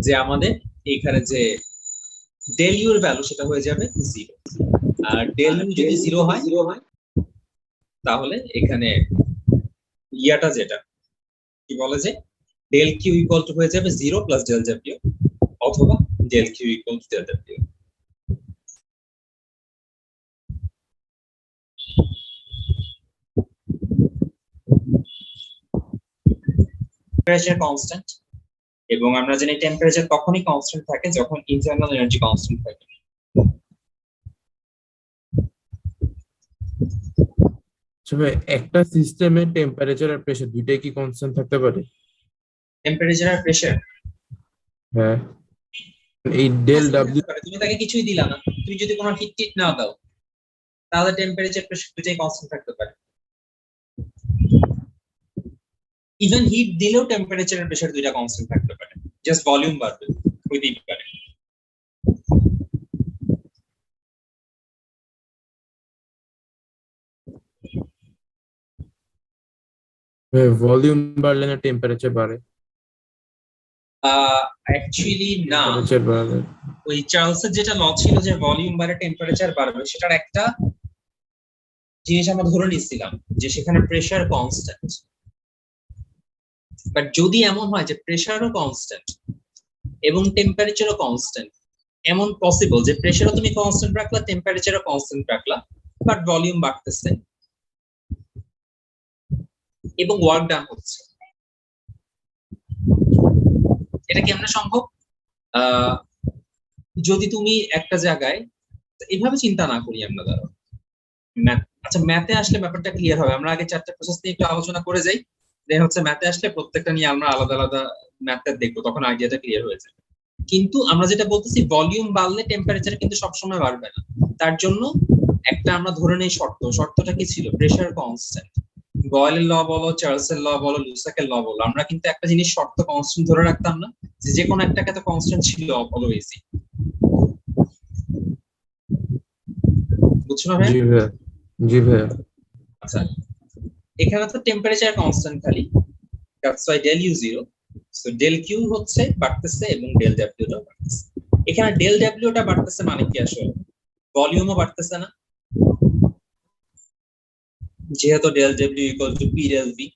যে আমাদের এখানে যে ডেল ইউ এর ভ্যালু সেটা হয়ে যাবে জিরো। আর ডেল ইউ যদি জিরো হয় তাহলে এখানে ইয়াটা যেটা কি বলে যে ডেল কিউ ইকুয়াল টু হয়ে যাবে 0 প্লাস ডেল ডব্লিউ অথবা del Q equal to del W. Temperature constant, এবং আমরা জানি টেম্পারেচার তখনই কনস্ট্যান্ট থাকে যখন ইন্টারনাল এনার্জি কনস্ট্যান্ট থাকে। তবে একটা সিস্টেমে টেম্পারেচার আর প্রেসার দুইটাই কি কনস্ট্যান্ট থাকতে পারে? টেম্পারেচার আর প্রেসার হ্যাঁ, এই ডেল ডাব্লিউ তুমি তাকে কিছুই দিলা না, তুমি যদি কোনো হিট টিট না দাও তাহলে টেম্পারেচার প্রেসার দুটাই কনস্ট্যান্ট থাকতে পারে। ইভেন হিট দিলেও টেম্পারেচার আর প্রেসার দুইটা কনস্ট্যান্ট থাকতে পারে, জাস্ট ভলিউম বাড়বে, হইতেই পারে। ভলিউম বাড়লে না টেম্পারেচার বাড়ে? অ্যাকচুয়ালি না, টেম্পারেচার বাড়ে। ওই চার্লসের যেটা ল ছিল যে ভলিউম বাড়ে টেম্পারেচার বাড়বে, সেটার একটা জিনিস আমরা ধরে নিচ্ছিলাম যে সেখানে প্রেসার কনস্ট্যান্ট। বাট যদি এমন হয় যে প্রেসারও কনস্ট্যান্ট এবং টেম্পারেচারও কনস্ট্যান্ট, এমন পসিবল যে প্রেসারও তুমি কনস্ট্যান্ট রাখলা, টেম্পারেচারও কনস্ট্যান্ট রাখলা, বাট ভলিউম বাড়তেছে এবং ওয়ার্ক ডান হচ্ছে, এটা কেমনে সম্ভব? যদি তুমি একটা জায়গায় এভাবে চিন্তা না করি আমরা, ধরো আচ্ছা ম্যাথে আসলে ব্যাপারটা ক্লিয়ার হবে, আমরা আগে চারটা প্রসেস নিয়ে একটু আলোচনা করে যাই, দেন হচ্ছে ম্যাথে আসলে প্রত্যেকটা নিয়ে আমরা আলাদা আলাদা ম্যাথটা দেখবো, তখন আইডিয়াটা ক্লিয়ার হয়ে যাবে। কিন্তু আমরা যেটা বলতেছি ভলিউম বাড়লে টেম্পারেচার কিন্তু সবসময় বাড়বে না, তার জন্য একটা আমরা ধরে নেই শর্তটা কি ছিল? Pressure constant. বয়েলের ল বলো, চার্লসের ল বলো, লুসাকের ল বলো, আমরা কিন্তু একটা জিনিস শর্ত কনস্ট্যান্ট ধরে রাখতাম না, যে কোনো একটাকে তো কনস্ট্যান্ট ছিল অলওয়েজই। বুঝছো না ভাই? জি ভাইয়া, জি ভাইয়া। আচ্ছা, এখানে তো টেম্পারেচার কনস্ট্যান্ট খালি, that's why del U 0, so del Q হচ্ছে বাড়তেছে এবং ডেল ডব্লিউ টা বাড়তেছে। এখানে ডেল ডব্লিউ টা বাড়তেছে মানে কি? আসলে ভলিউমও বাড়তেছে না, যেহেতু del W equal to P del V.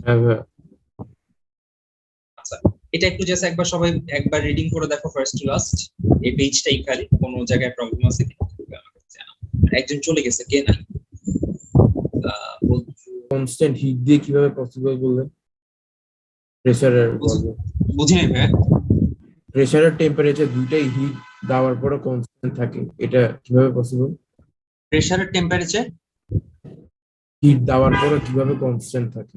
হ্যাঁ ভাইয়া। আচ্ছা, এটা একটু জাস্ট একবার সবাই একবার রিডিং করে দেখো ফার্স্ট টু লাস্ট, এই পেজটাই খালি, কোনো জায়গায় প্রবলেম আছে কিনা একজন চলে গেছে, কে নাই? কনস্ট্যান্ট হিট দিয়ে কিভাবে পসিবল বললেন? প্রেসার আর ভলিউম, বুঝি নাই ভাই। প্রেসার আর টেম্পারেচার দুইটাই হিট দেওয়ার পরে কনস্ট্যান্ট থাকে, এটা কিভাবে পসিবল? প্রেসার আর টেম্পারেচার হিট দেওয়ার পরে কিভাবে কনস্ট্যান্ট থাকে?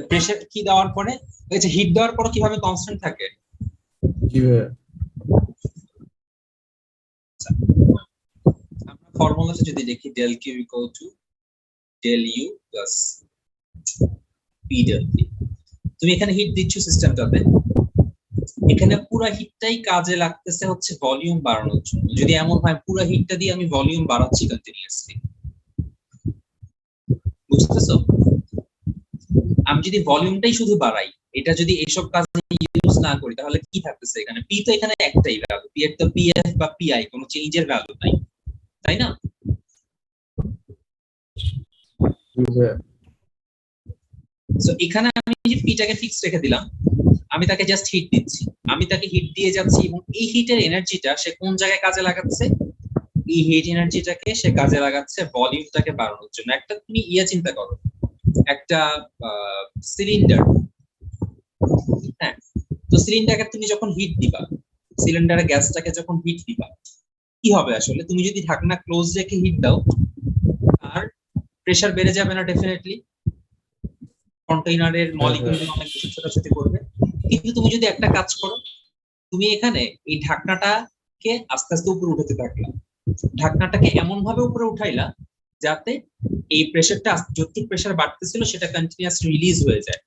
প্রেসার কি দেওয়ার পরে, আচ্ছা হিট দেওয়ার পরে কিভাবে কনস্ট্যান্ট থাকে? জি ভাইয়া। আমরা ফর্মুলাটা যদি দেখি, del Q equal to del U plus P del V. তুমি এখানে হিট দিচ্ছ সিস্টেমটাতে, এখানে পুরো হিটটাই কাজে লাগতেছে হচ্ছে ভলিউম বাড়ানোর জন্য। যদি এমন হয় পুরো হিটটা দিয়ে আমি ভলিউম বাড়াচ্ছি কন্টিনিউয়াসলি, বুঝতেছো? আমি যদি ভলিউমটাই শুধু বাড়াই, এটা যদি এইসব কাজ ইউজ না করি, তাহলে কি থাকতেছে এখানে? পি তো এখানে একটাই ভ্যালু, পি এর তো পিএফ বা পিআই কোনো চেঞ্জের ভ্যালু নাই, তাই না? জি ভাইয়া। সো এখানে আমি যে পিটাকে ফিক্স রেখে দিলাম, আমি তাকে জাস্ট হিট দিচ্ছি, আমি তাকে হিট দিয়ে যাচ্ছি, এবং এই হিটের এনার্জিটা সে কোন জায়গায় কাজে লাগাচ্ছে? এই হিট এনার্জিটাকে সে কাজে লাগাচ্ছে ভলিউমটাকে বাড়ানোর জন্য। একটা তুমি চিন্তা করো, একটা সিলিন্ডার, হ্যাঁ, তো সিলিন্ডারকে তুমি যখন হিট দিবা, সিলিন্ডারের গ্যাসটাকে যখন হিট দিবা, কি হবে আসলে? তুমি যদি ঢাকনা ক্লোজ রেখে হিট দাও, আর প্রেসার বেড়ে যাবে না? ডেফিনেটলি কন্টেইনারের মলিকিউল অনেক বেশি ছোটাছুটি করবে। কিন্তু তুমি যদি একটা কাজ করো, তুমি এখানে এই ঢাকনাটাকে আস্তে আস্তে উপরে উঠাতে থাকলা, ঢাকনাটাকে এমন ভাবে উপরে উঠাইলা যাতে এই প্রেসারটা, যতটুকু প্রেসার বাড়তেছিল সেটা কন্টিনিউয়াস রিলিজ হয়ে যায়।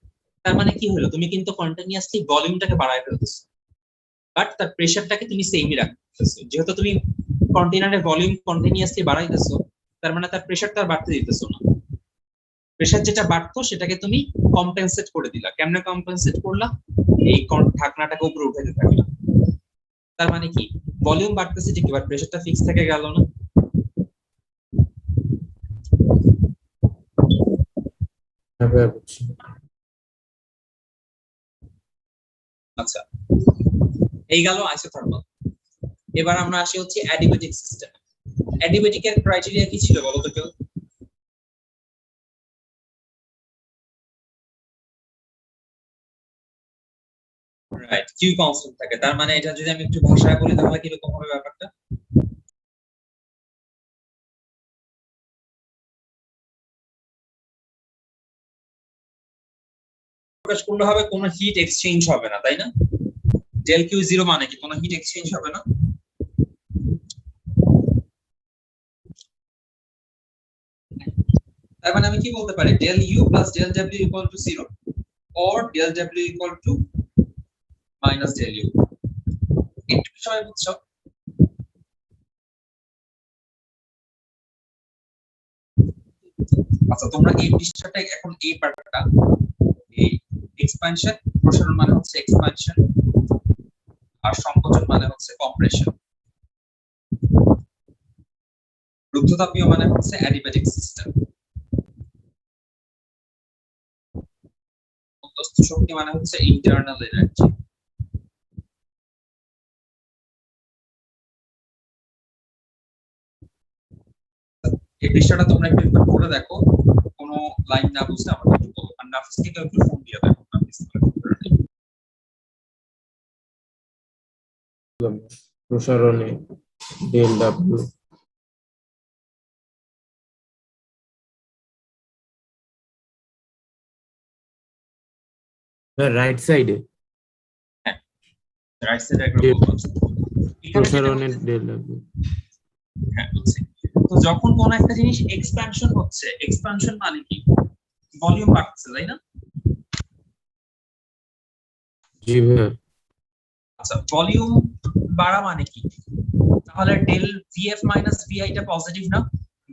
তার মানে কি হলো? তুমি কিন্তু কন্টিনিউয়াসলি ভলিউমটাকে বাড়ায় ফেলতেছো, বাট তার প্রেসারটাকে তুমি সেমই রাখতেছো। যেহেতু তুমি কন্টেইনারের ভলিউম কন্টিনিউয়াসলি বাড়াইতেছো, তার মানে তার প্রেসারটা আর বাড়তে দিতেছো না। প্রেসার যেটা বাড়তো সেটাকে তুমি কম্পেনসেট করে দিলা। কেমনে কম্পেনসেট করলা? এই ঢাকনাটাকে উপরে উঠাইতে থাকলা। তার মানে কি ভলিউম বাড়তেছে ঠিকই, বাট প্রেসারটা ফিক্স থেকে গেল না। হ্যাঁ ভাইয়া বুঝছি। আচ্ছা, এই গেল আইসোথার্মাল। এবার আমরা আসি হচ্ছে অ্যাডিবেটিক সিস্টেম। অ্যাডিবেটিক এর ক্রাইটেরিয়া কি ছিল বলো তো কেউ? রাইট, কিউ কনস্ট্যান্ট থাকে। তার মানে এটা যদি আমি একটু ভাষায় বলি তাহলে কিরকম হবে ব্যাপারটা? প্রকাশপূর্ণভাবে কোনো হিট এক্সচেঞ্জ হবে না, তাই না? ডেল কিউ জিরো মানে কি কোনো হিট এক্সচেঞ্জ হবে না? তার মানে আমি কি বলতে পারি del U plus del W equal to zero or del W equal to minus del U. একটু সময় বুঝছো? আচ্ছা, তোমরা এই পৃষ্ঠাটা এখন এই পার্টটা, এই এক্সপানশন, প্রসারণ মানে হচ্ছে এক্সপানশন, আর সংকোচন মানে হচ্ছে কম্প্রেশন, রুদ্ধতাপীয় মানে হচ্ছে অ্যাডিবেটিক সিস্টেম, মধ্যস্থ শক্তি মানে হচ্ছে ইন্টারনাল এনার্জি। এই পৃষ্ঠাটা তোমরা একটু পড়ে দেখো, কোনো লাইন না বুঝলে আমাকে একটু বলো। আর নাফিসকে একটু ফোন দিয়ে দেখো, নাফিস প্রসারণে ডেল ডাব্লিউ রাইট সাইডে রাইট সাইডে একবার বলবো। এখানে যেটা প্রসারণে ডেল ডাব্লিউ। হ্যাঁ বলছি, তো যখন কোন একটা জিনিস এক্সপ্যানশন হচ্ছে, এক্সপ্যানশন মানে কি ভলিউম বাড়ছে, তাই না? জি ভাইয়া। আচ্ছা, ভলিউম বাড়া মানে কি? তাহলে ডেল ভিএফ মাইনাস ভিআই টা পজিটিভ না?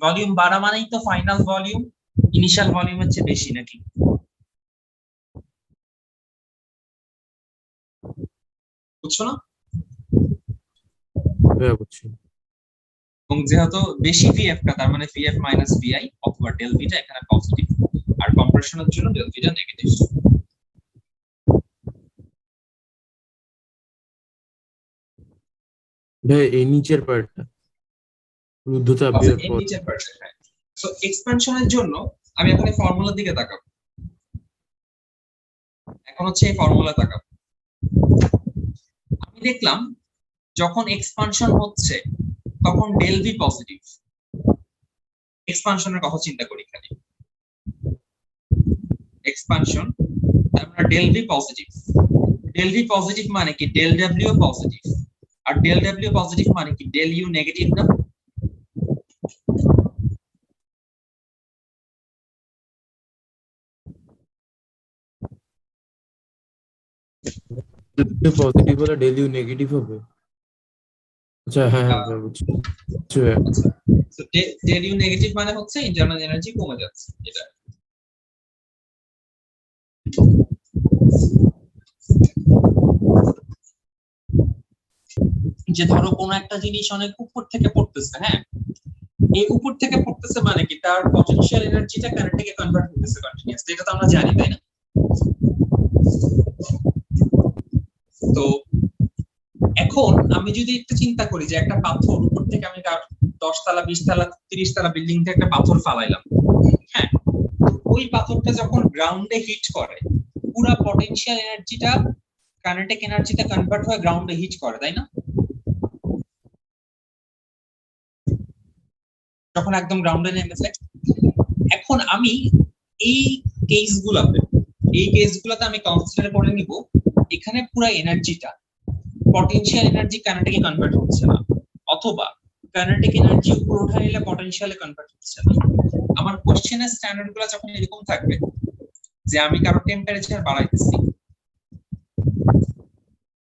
ভলিউম বাড়া মানেই তো ফাইনাল ভলিউম ইনিশিয়াল ভলিউমের চেয়ে বেশি, নাকি? বুঝছো না? ভাইয়া বুঝছি। এবং যেহেতু বেশি ভিএফ টা, তার মানে ভিএফ মাইনাস ভিআই অথবা ডেল ভিটা এখানে পজিটিভ, আর কম্প্রেশনের জন্য ডেল ভিটা নেগেটিভ। ভাইয়া এই নিচের পার্টটা রুদ্ধতাপীয় এর পদ। নিচের পার্টটা, হ্যাঁ। সো এক্সপ্যানশনের জন্য আমি এখন এই ফর্মুলার দিকে তাকাবো। এখন হচ্ছে এই ফর্মুলা তাকাবো। আমি দেখলাম যখন এক্সপানশন হচ্ছে তখন ডেল ভি পজিটিভ। এক্সপানশনের কথা চিন্তা করি এখানে, এক্সপানশন, তার মানে del V positive. Del V positive মানে কি ডেল ডব্লিউ পজিটিভ, আর ডেল ডব্লিউ পজিটিভ মানে কি ডেল ইউ নেগেটিভ না? পজিটিভ হলে ডেল ইউ নেগেটিভ হবে। আচ্ছা হ্যাঁ হ্যাঁ ভাইয়া বুঝছি। বুঝছি ভাইয়া। সো ডেল ইউ নেগেটিভ মানে হচ্ছে ইন্টারনাল এনার্জি কমে যাচ্ছে, এটা। যে ধরো কোন একটা জিনিস অনেক উপর থেকে পড়তেছে, হ্যাঁ, এই উপর থেকে পড়তেছে মানে কি তার পটেনশিয়াল এনার্জিটা কারেন্টে কনভার্ট হতেছে কন্টিনিউয়াসলি, এটা তো আমরা জানি, তাই না? তো এখন আমি যদি একটু চিন্তা করি যে একটা পাথর উপর থেকে আমি 10 তলা 20 তলা 30 তলা বিল্ডিং থেকে একটা পাথর ফালাইলাম, হ্যাঁ, ওই পাথরটা যখন গ্রাউন্ডে হিট করে পুরা পটেনশিয়াল এনার্জিটা কাইনেটিক এনার্জিতে কনভার্ট হয়ে গ্রাউন্ডে হিট করে, তাই না? যখন একদম গ্রাউন্ডে নেমেছে। এখন আমি এই কেসগুলোতে আমি কনসিডার করে নিব এখানে পুরো এনার্জিটা পটেনশিয়াল এনার্জি কাইনেটিকে কনভার্ট হচ্ছে না, অথবা কাইনেটিক এনার্জি উপর উঠা নিলে পটেনশিয়ালে কনভার্ট হচ্ছে না। আমার কোশ্চেনের স্ট্যান্ডার্ড গুলো যখন এরকম থাকবে যে আমি কারো টেম্পারেচার বাড়াইতেছি,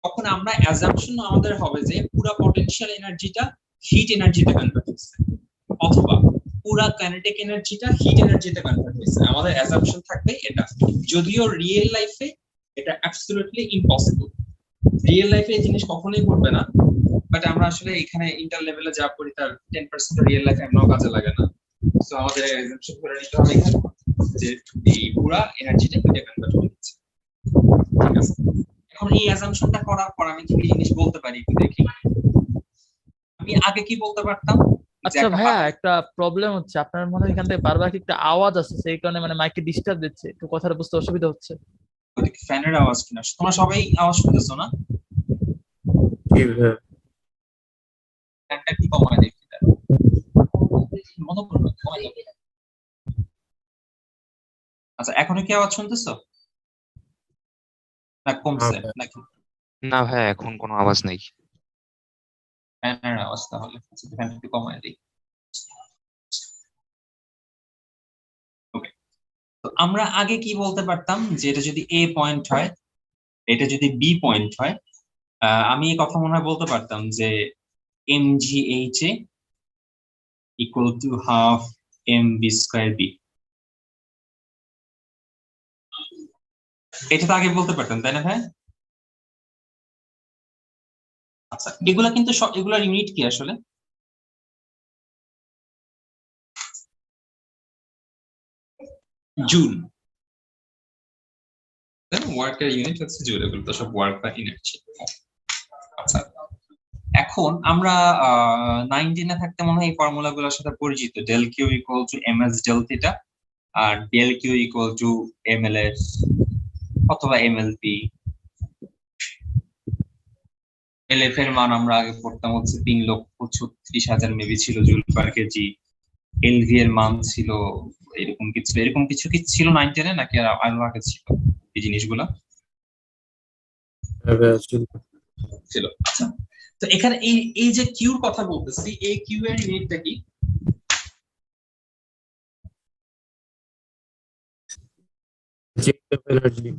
তখন আমরা অ্যাজাম্পশন আমাদের হবে যে পুরো পটেনশিয়াল এনার্জিটা হিট এনার্জিতে কনভার্ট হচ্ছে, অথবা পুরা কাইনেটিক এনার্জিটা হিট এনার্জিতে কনভার্ট হয়েছে, আমাদের অ্যাজাম্পশন থাকবে এটা, যদিও রিয়েল লাইফে এটা অ্যাবসলিউটলি ইম্পসিবল, রিয়েল লাইফে এই জিনিস কখনোই ঘটবে না, বাট আমরা আসলে এখানে ইন্টার লেভেলে যা করি তার 10% রিয়েল লাইফে এমনও কাজে লাগে না, সো আমাদের অ্যাজাম্পশন করে নিতে হবে এখানে যে এই পুরা এনার্জিটা হিটে কনভার্ট হয়েছে। ঠিক আছে, এখন এই অ্যাজাম্পশনটা করার পর আমি কি জিনিস বলতে পারি একটু দেখি। আমি আগে কি বলতে পারতাম, আচ্ছা ভাইয়া, একটা প্রবলেম হচ্ছে, আপনার মনে হয় এখান থেকে বারবার কি একটা আওয়াজ আসছে, সেই কারণে মানে মাইকে ডিস্টার্ব দিচ্ছে, একটু কথাটা বুঝতে অসুবিধা হচ্ছে। ফ্যানের আওয়াজ কিনা, তোমরা সবাই আওয়াজ শুনতেছো না? জি ভাইয়া। ফ্যানটা কি কমায় দেখি, মনে করো কমায় দাও। আচ্ছা, এখনো কি আওয়াজ শুনতেছো না কমছে নাকি? না ভাই, এখন কোনো আওয়াজ নেই। ফ্যানের আওয়াজ তাহলে ফ্যানটা একটু কমায় দিই। ওকে, তো আমরা আগে কি বলতে পারতাম যে এটা যদি এ পয়েন্ট হয়, এটা যদি বি পয়েন্ট হয়, আমি এই কথা মনে হয় বলতে পারতাম যে mgh equal to half mv square B, এটা তো আগে বলতে পারতাম তাই না ভাই? আচ্ছা, এগুলা কিন্তু এগুলার ইউনিট কি আসলে? জুল, ওয়ার্কের ইউনিট হচ্ছে জুল, এগুলো তো সব ওয়ার্ক বা এনার্জি। আচ্ছা, এখন আমরা 19 এ থাকতে মনে হয় এই ফর্মুলা গুলোর সাথে পরিচিত, del Q equal to M S del theta, আর del Q equal to M L S অথবা M L P. L F এর মান আমরা আগে পড়তাম হচ্ছে 3,36,000 মেবি ছিল joule per KG. L V এর মান ছিল এরকম কিছু কি ছিল 19 এ, নাকি আরো আগে ছিল এই জিনিসগুলা? ছিল। আচ্ছা, তো এখানে এই যে কিউর কথা বলতেছি, এই কিউ এর ইউনিটটা কি? এনার্জি।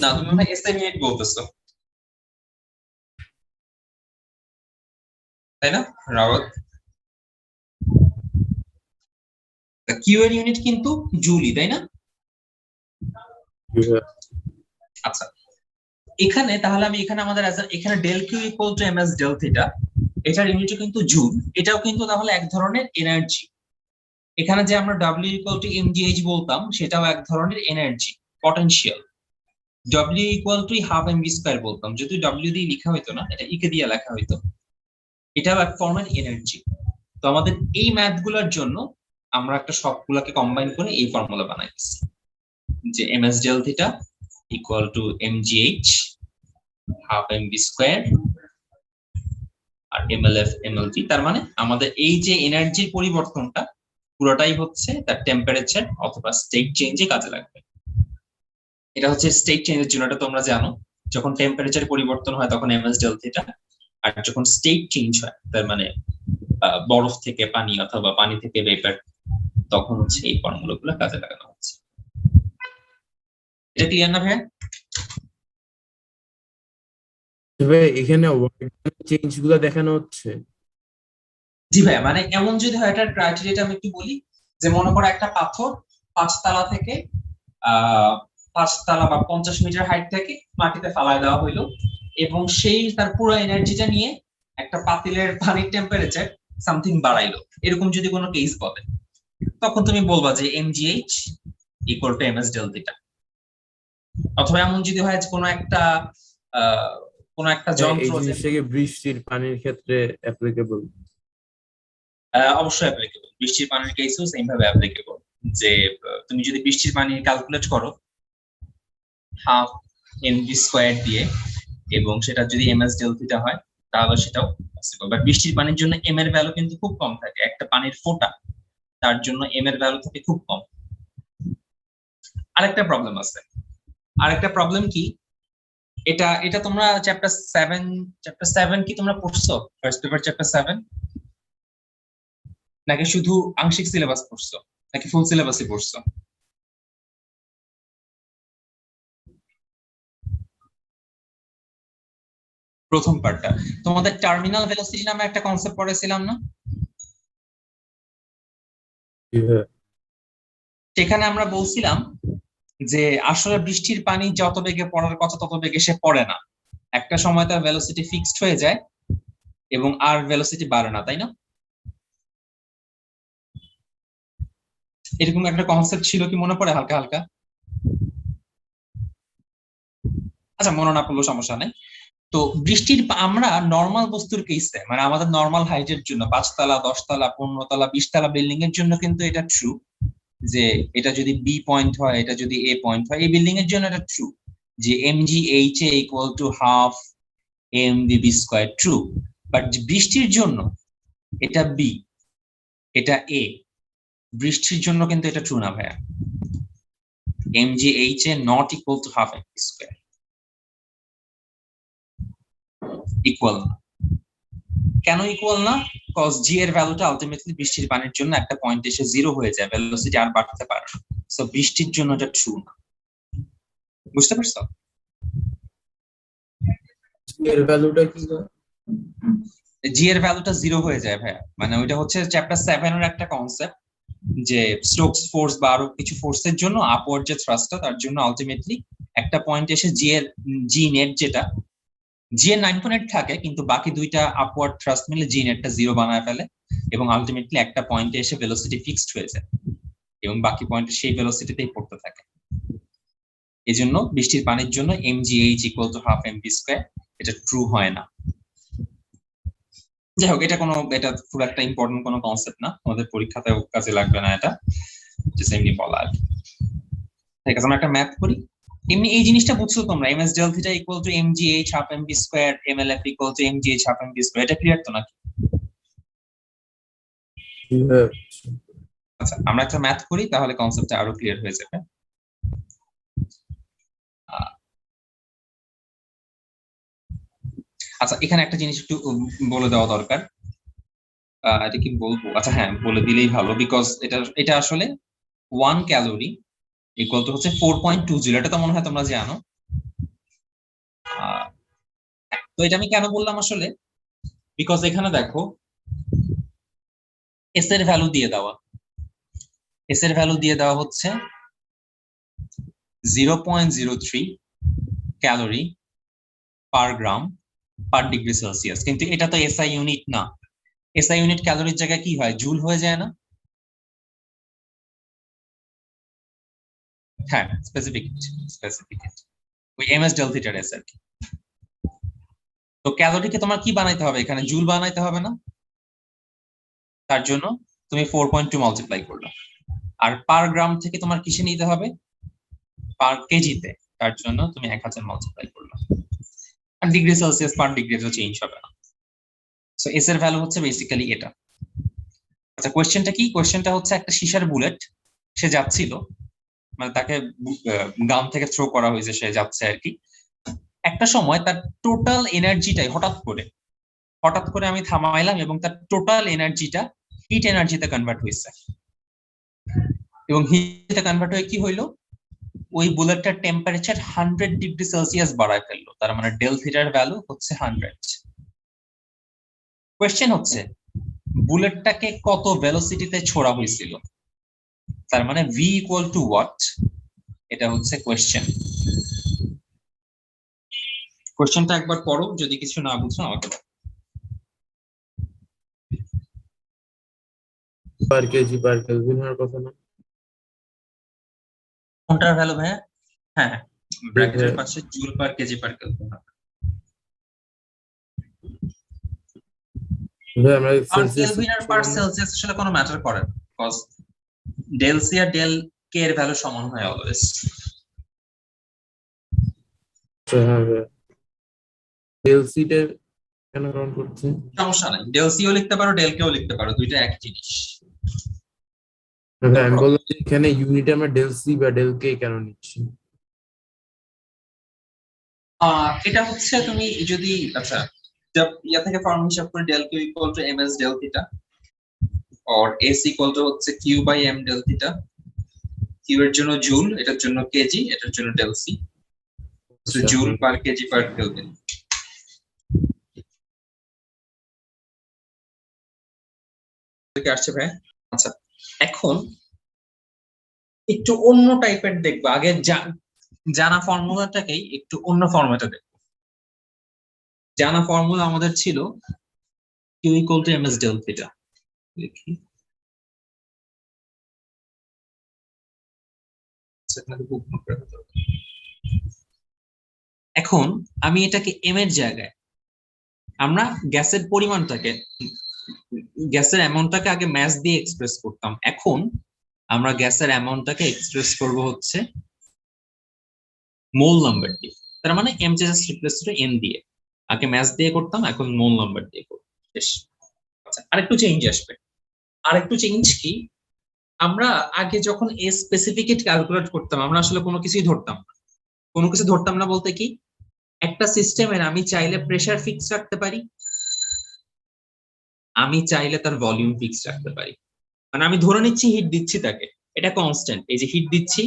না, তুমি মনে হয় এস এর ইউনিট বলতেছো তাই না রাওয়াত? কিউ এর ইউনিট কিন্তু জুলি, তাই না? আচ্ছা, এখানে তাহলে আমি এখানে আমাদের এখানে del Q equal to M S del theta, এটার ইউনিটও কিন্তু জুল, এটাও কিন্তু তাহলে এক ধরনের এনার্জি। এখানে যে আমরা W ইকুয়াল টু mgh বলতাম, সেটাও এক ধরনের energy, potential. W equal to half mv square বলতাম, যদি W দিয়ে লেখা হইতো না, এটা ইকে দিয়ে লেখা হইতো, এটাও এক ফর্মের এনার্জি। তো আমাদের এই ম্যাথ গুলোর জন্য আমরা একটা সবগুলোকে কম্বাইন করে এই ফর্মুলা বানাইছি যে ms del theta equal to mgh হাফ mv স্কয়ার আর mlf mlv। তার মানে আমাদের এই যে এনার্জির পরিবর্তনটা পুরোটাই হচ্ছে তার টেম্পারেচার অথবা স্টেট চেঞ্জে কাজে লাগবে। এটা হচ্ছে স্টেট চেঞ্জের জন্য, এটা তোমরা জানো, যখন টেম্পারেচার পরিবর্তন হয় তখন ms del theta, আর যখন স্টেট চেঞ্জ হয় তার মানে বরফ থেকে পানি অথবা পানি থেকে ভেপার, তখন হচ্ছে এই ফর্মুলাগুলো কাজে লাগানো হচ্ছে। এটা ক্লিয়ার না ভাই? এখানে চেঞ্জ গুলো দেখানো হচ্ছে। জি ভাই, মানে এমন যদি হয়, এটার ক্রাইটেরিয়াটা আমি একটু বলি, যে মনে করো একটা পাথর 5 তলা থেকে 5 তলা বা 50 মিটার হাইট থেকে মাটিতে ফালায় দেওয়া হইলো, এবং সেই তার পুরো এনার্জিটা নিয়ে একটা পাতিলের পানির টেম্পারেচার সামথিং বাড়াইলো, এরকম যদি কোনো কেস বলে, তখন তুমি বলবা যে mgh equal two ms del theta। অথবা এমন যদি হয় যে কোনো একটা এই যন্ত্র, জিনিসটাকে বৃষ্টির পানির ক্ষেত্রে অ্যাপ্লিকেবল। অবশ্যই অ্যাপ্লিকেবল, বৃষ্টির পানির কেসেও সেম ভাবে অ্যাপ্লিকেবল, যে তুমি যদি বৃষ্টির পানি ক্যালকুলেট করো হাফ mv স্কয়ার দিয়ে, এবং সেটা যদি ms del theta হয়, তাহলে সেটাও পসিবল। বাট বৃষ্টির পানির জন্য m এর ভ্যালু কিন্তু খুব কম থাকে, একটা পানির ফোঁটা, তার জন্য m এর ভ্যালু থাকে খুব কম। আরেকটা প্রবলেম আছে, আরেকটা প্রবলেম কি, এটা এটা তোমরা চ্যাপ্টার 7 কি তোমরা পড়ছো, ফার্স্ট পেপার চ্যাপ্টার 7, নাকি শুধু আংশিক সিলেবাস পড়ছো, নাকি ফুল সিলেবাসই পড়ছো? প্রথম পার্টটা তোমাদের টার্মিনাল ভেলোসিটি নামে একটা কনসেপ্ট পড়েছিলাম না? জি ভাইয়া। সেখানে আমরা বলছিলাম যে আসলে বৃষ্টির পানি যত বেগে পড়ার কথা তত বেগে সে পড়ে না, একটা সময় তার ভেলোসিটি ফিক্সড হয়ে যায় এবং আর ভেলোসিটি বাড়ে না, তাই না? এরকম একটা কনসেপ্ট ছিল কি মনে পড়ে হালকা হালকা? আচ্ছা, মনে না পড়লেও সমস্যা নেই। তো আমরা নর্মাল বস্তুর কেসে, মানে আমাদের নর্মাল হাইটের জন্য 5 তলা 10 তলা 15 তলা 20 তলা বিল্ডিং এর জন্য কিন্তু এটা ট্রু যে এটা যদি বি পয়েন্ট হয়, এটা যদি এ পয়েন্ট হয়, এই বিল্ডিং এর জন্য এটা ট্রু যে mgh equal to half mvb square, true. But বৃষ্টির জন্য এটা বি, এটা এ, বৃষ্টির জন্য কিন্তু এটা ট্রু না ভাইয়া। mgh not equal to half mv square, equal না। কেন ইকুয়াল না? কজ জি এর ভ্যালুটা আলটিমেটলি বৃষ্টির পানির জন্য একটা পয়েন্ট এসে জিরো হয়ে যায়, ভেলোসিটি আর বাড়তে পারে না। সো বৃষ্টির জন্য এটা ট্রু না। বুঝতে পারছো? এর ভ্যালুটা কি হয়? জি এর ভ্যালুটা জিরো হয়ে যায় ভাইয়া, মানে ওইটা হচ্ছে চ্যাপ্টার 7 এর একটা কনসেপ্ট যে স্টোকস ফোর্স বা আরো কিছু ফোর্সের জন্য আপওয়ার্ড যে থ্রাস্টটা, তার জন্য আলটিমেটলি একটা পয়েন্ট এসে জি নেট যেটা জি এর 9.8 থাকে, কিন্তু বাকি দুইটা আপওয়ার্ড থ্রাস্ট মিলে জি নেটটা জিরো বানায় ফেলে এবং আলটিমেটলি একটা পয়েন্টে এসে ভেলোসিটি ফিক্সড হয়ে যায় এবং বাকি পয়েন্টে সেই ভেলোসিটিতেই পড়তে থাকে। এই জন্য বৃষ্টির পানির জন্য mgh equal to half mv square এটা ট্রু হয় না। যাই হোক, এটা খুব একটা ইম্পর্টেন্ট কোনো কনসেপ্ট না, আমাদের পরীক্ষাতেও কাজে লাগবে না, এটা জাস্ট এমনি বলা আর কি। ঠিক আছে, আমরা একটা ম্যাথ করি। এমনি এই জিনিসটা বুঝছো তোমরা, ms del theta equal to mgh হাফ mv square, mlf equal to mgh হাফ mv স্কয়ার, এটা ক্লিয়ার তো নাকি? জি ভাইয়া। আচ্ছা, আমরা একটা ম্যাথ করি তাহলে কনসেপ্টটা আরো ক্লিয়ার হয়ে যাবে। আচ্ছা, এখানে একটা জিনিস একটু বলে দেওয়া দরকার। এটা কি বলবো? আচ্ছা হ্যাঁ, বলে দিলেই ভালো, বিকজ এটা আসলে 1 ক্যালোরি ইকুয়াল টু হচ্ছে 4.20, এটা তো মনে হয় তোমরা জানো। তো এটা আমি কেন বললাম আসলে, বিকজ এখানে দেখো এস এর ভ্যালু দিয়ে দেওয়া, এস এর ভ্যালু দিয়ে দেওয়া হচ্ছে 0.03 ক্যালোরি পার গ্রাম পার ডিগ্রি সেলসিয়াস, কিন্তু এটা তো এসআই ইউনিট না। এসআই ইউনিট ক্যালোরির জায়গায় কি হয়, জুল হয়ে যায় না? হ্যাঁ, স্পেসিফিক ওই এমএস ডেল থিটার এস আর কি। তো ক্যালোরিকে তোমার কি বানাইতে হবে, এখানে জুল বানাইতে হবে না? তার জন্য তুমি 4.2 মাল্টিপ্লাই করলো। আর পার গ্রাম থেকে তোমার কিসে নিতে হবে, পার কেজিতে, তার জন্য তুমি 1000 মাল্টিপ্লাই করলো। আর ডিগ্রি সেলসিয়াস পার ডিগ্রি তো চেঞ্জ হবে না। সো এস এর ভ্যালু হচ্ছে বেসিক্যালি এটা। আচ্ছা, কোয়েশ্চেনটা কি? কোয়েশ্চেনটা হচ্ছে একটা সীসার বুলেট, সে যাচ্ছিল, মানে তাকে গান থেকে থ্রো করা হয়েছে, সে যাচ্ছে আর কি। একটা সময় তার টোটাল এনার্জিটাই হঠাৎ করে আমি থামাইলাম এবং তার টোটাল এনার্জিটা হিট এনার্জিতে কনভার্ট হয়েছে, এবং হিটে কনভার্ট হয়ে কি হইলো, ওই বুলেটটার টেম্পারেচার 100 ডিগ্রি সেলসিয়াস বাড়ায় ফেললো, তার মানে ডেল থিটার ভ্যালু হচ্ছে 100। কোয়েশ্চেন হচ্ছে বুলেটটাকে কত ভেলোসিটিতে ছোড়া হয়েছিল, তার মানে ভি ইকুয়াল টু হোয়াট, এটা হচ্ছে কোয়েশ্চেন। কোয়েশ্চেনটা একবার পড়ো, যদি কিছু না বুঝো আমাকে বলো। পার কেজি পার কেলভিন হওয়ার কথা না? কোনটার ভ্যালু ভাইয়া? হ্যাঁ হ্যাঁ, ব্র্যাকেটের ভাইয়া। পাশে joule per KG per kelvin. ভাইয়া আমরা আর সেলসিয়াস কেলভিন আর পার সেলসিয়াস আসলে কোনো ম্যাটার করে না, বিকজ ডেল সি আর ডেল কে এর ভ্যালু সমান হয় অলওয়েজ। হ্যাঁ ভাইয়া। ডেলসিটার কেন কাউন্ট করছে? সমস্যা নাই, ডেল সিও লিখতে পারো ডেল কেও লিখতে পারো, দুইটা একই জিনিস। ভাইয়া আমি বললাম যে এখানে ইউনিটে আমরা ডেলসি বা ডেল কে কেন নিচ্ছি? এটা হচ্ছে তুমি যদি, আচ্ছা, ইয়া থেকে ফর্ম হিসাব করে del Q equal to M S del theta, আর এস ইকুয়াল টু হচ্ছে Q by M del theta. Q এর জন্য জুল, এটার জন্য কেজি, এটার জন্য del C, so joule per KG per kelvin. আসছে ভাই? আচ্ছা, এখন একটু অন্য টাইপের দেখবো, আগে জানা ফর্মুলাটাকেই একটু অন্য ফর্মেটে দেখবো। জানা ফর্মুলা আমাদের ছিল Q equal to ms del theta, লিখি এখন আমি এটাকে m এর জায়গায়, আমরা গ্যাসের পরিমাণটাকে, গ্যাসের অ্যামাউন্টটাকে আগে ম্যাস দিয়ে এক্সপ্রেস করতাম, এখন আমরা গ্যাসের অ্যামাউন্টটাকে এক্সপ্রেস করব হচ্ছে মোল নাম্বার দিয়ে। তার মানে m জাস্ট রিপ্লেস করে n দিয়ে, আগে ম্যাস দিয়ে করতাম, এখন মোল নাম্বার দিয়ে করব। বেশ, আচ্ছা আরেকটু চেঞ্জ আসবে। আরেকটু চেঞ্জ কি, আমরা আগে যখন এ স্পেসিফিকেট ক্যালকুলেট করতাম আমরা আসলে কোনো কিছুই ধরতাম না। কোনো কিছু ধরতাম না বলতে কি, একটা সিস্টেমের আমি চাইলে প্রেসার ফিক্স রাখতে পারি, আমি চাইলে তার ভলিউম ফিক্স রাখতে পারি। মানে আমি ধরে নিচ্ছি হিট দিচ্ছি তাকে, এটা কনস্ট্যান্ট, এই যে হিট দিচ্ছি